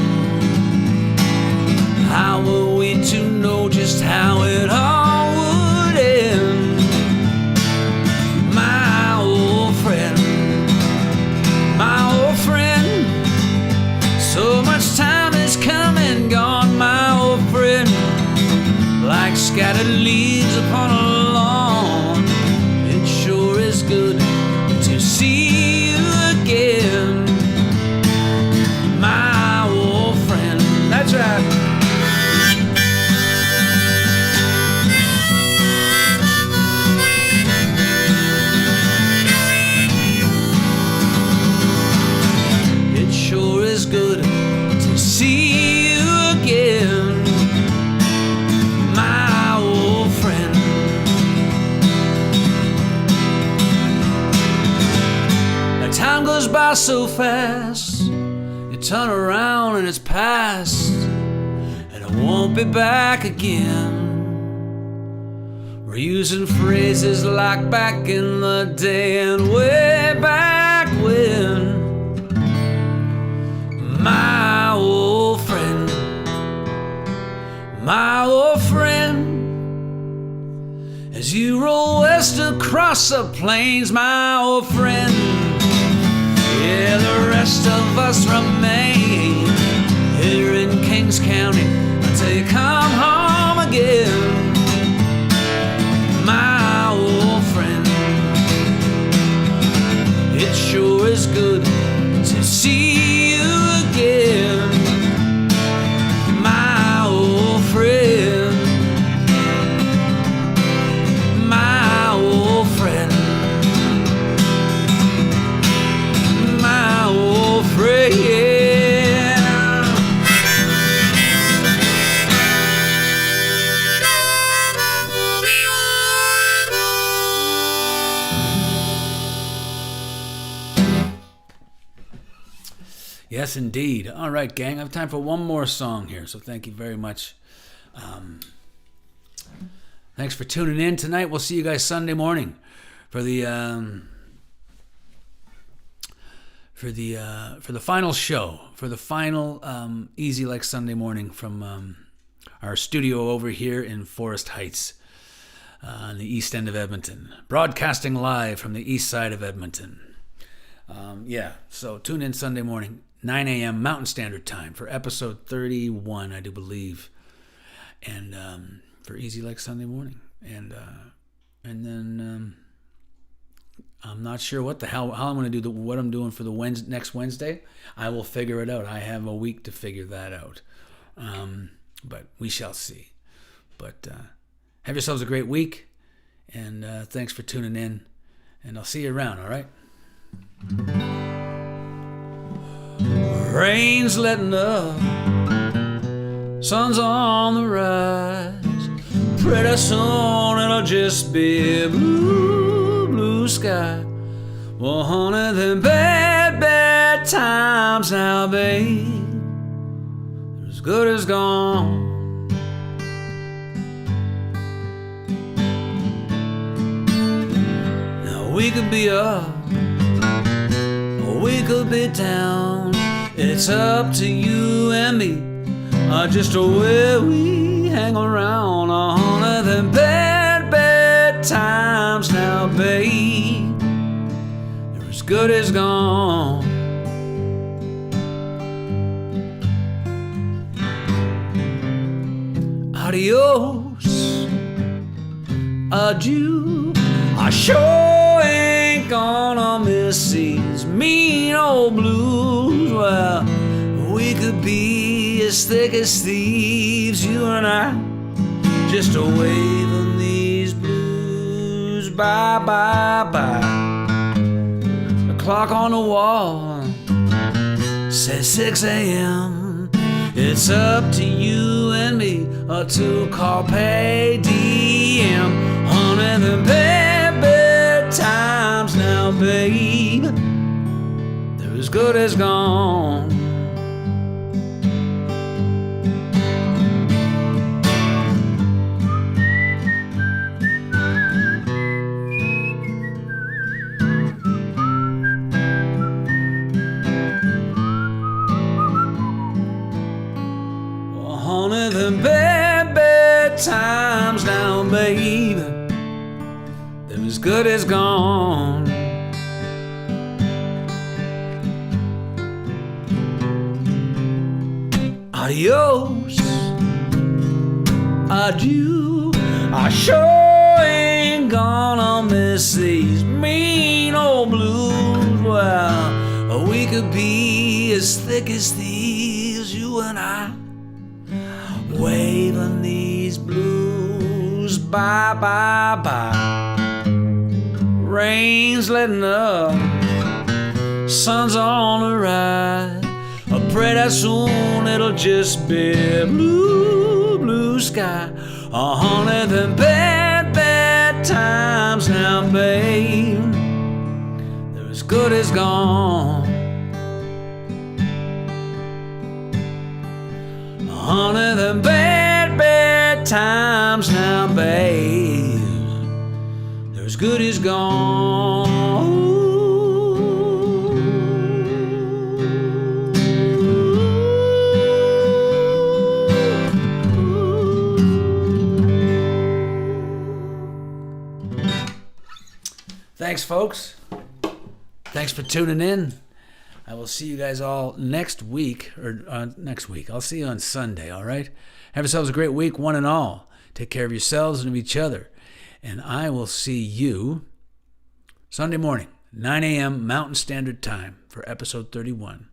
How were we to know just how it all would end, my old friend, my old friend? So much time has come and gone, my old friend, like scattered leaves upon a lawn. It sure is good to see you again, my old friend. That's right. It sure is good to see you again, my old friend. Time goes by so fast, you turn around and it's past, and it won't be back again. We're using phrases like back in the day and way back when, my old friend, my old friend. As you roll west across the plains, my old friend, yeah, the rest of us remain here in Kings County until you come home again, my old friend. It sure is good to see you again, my old friend, my old friend. Yes, indeed. All right, gang. I have time for one more song here, so thank you very much. Thanks for tuning in tonight. We'll see you guys Sunday morning for the final show, for the final Easy Like Sunday morning from our studio over here in Forest Heights on the east end of Edmonton, broadcasting live from the east side of Edmonton. So tune in Sunday morning, 9 a.m. Mountain Standard Time for episode 31, I do believe. And for Easy Like Sunday Morning. And then I'm not sure how I'm going to do what I'm doing for the next Wednesday. I will figure it out. I have a week to figure that out. But we shall see. But have yourselves a great week. And thanks for tuning in. And I'll see you around, all right? Rain's letting up, sun's on the rise. Pretty soon it'll just be blue, blue sky. Well, honey, them bad, bad times now, babe, they're as good as gone. Now we could be up, or we could be down. It's up to you and me, just where we hang around. On them bad, bad times now, babe, they're as good as gone. Adios, adieu. I sure ain't gonna miss these mean old blues. Well, we could be as thick as thieves, you and I, just a waving these blues. Bye, bye, bye. The clock on the wall says 6 a.m. It's up to you and me to call pay DM. Honey, the bad, bad times now, babe, they're as good as gone. The bad, bad times now, babe, they're as good as gone. Adios, adieu. I sure ain't gonna miss these mean old blues. Well, we could be as thick as thieves, you and I, waving these blues. Bye, bye, bye. Rain's letting up, sun's on the rise. Pretty soon it'll just be blue, blue sky. Honey, them bad, bad times now, babe, they're as good as gone. Honey, them bad, bad times now, babe, they're as good as gone. Thanks, folks. Thanks for tuning in. I will see you guys all next week. I'll see you on Sunday, all right? Have yourselves a great week, one and all. Take care of yourselves and of each other. And I will see you Sunday morning, 9 a.m. Mountain Standard Time for episode 31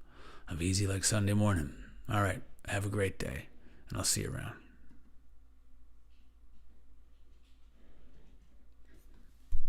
of Easy Like Sunday Morning. All right, have a great day, and I'll see you around.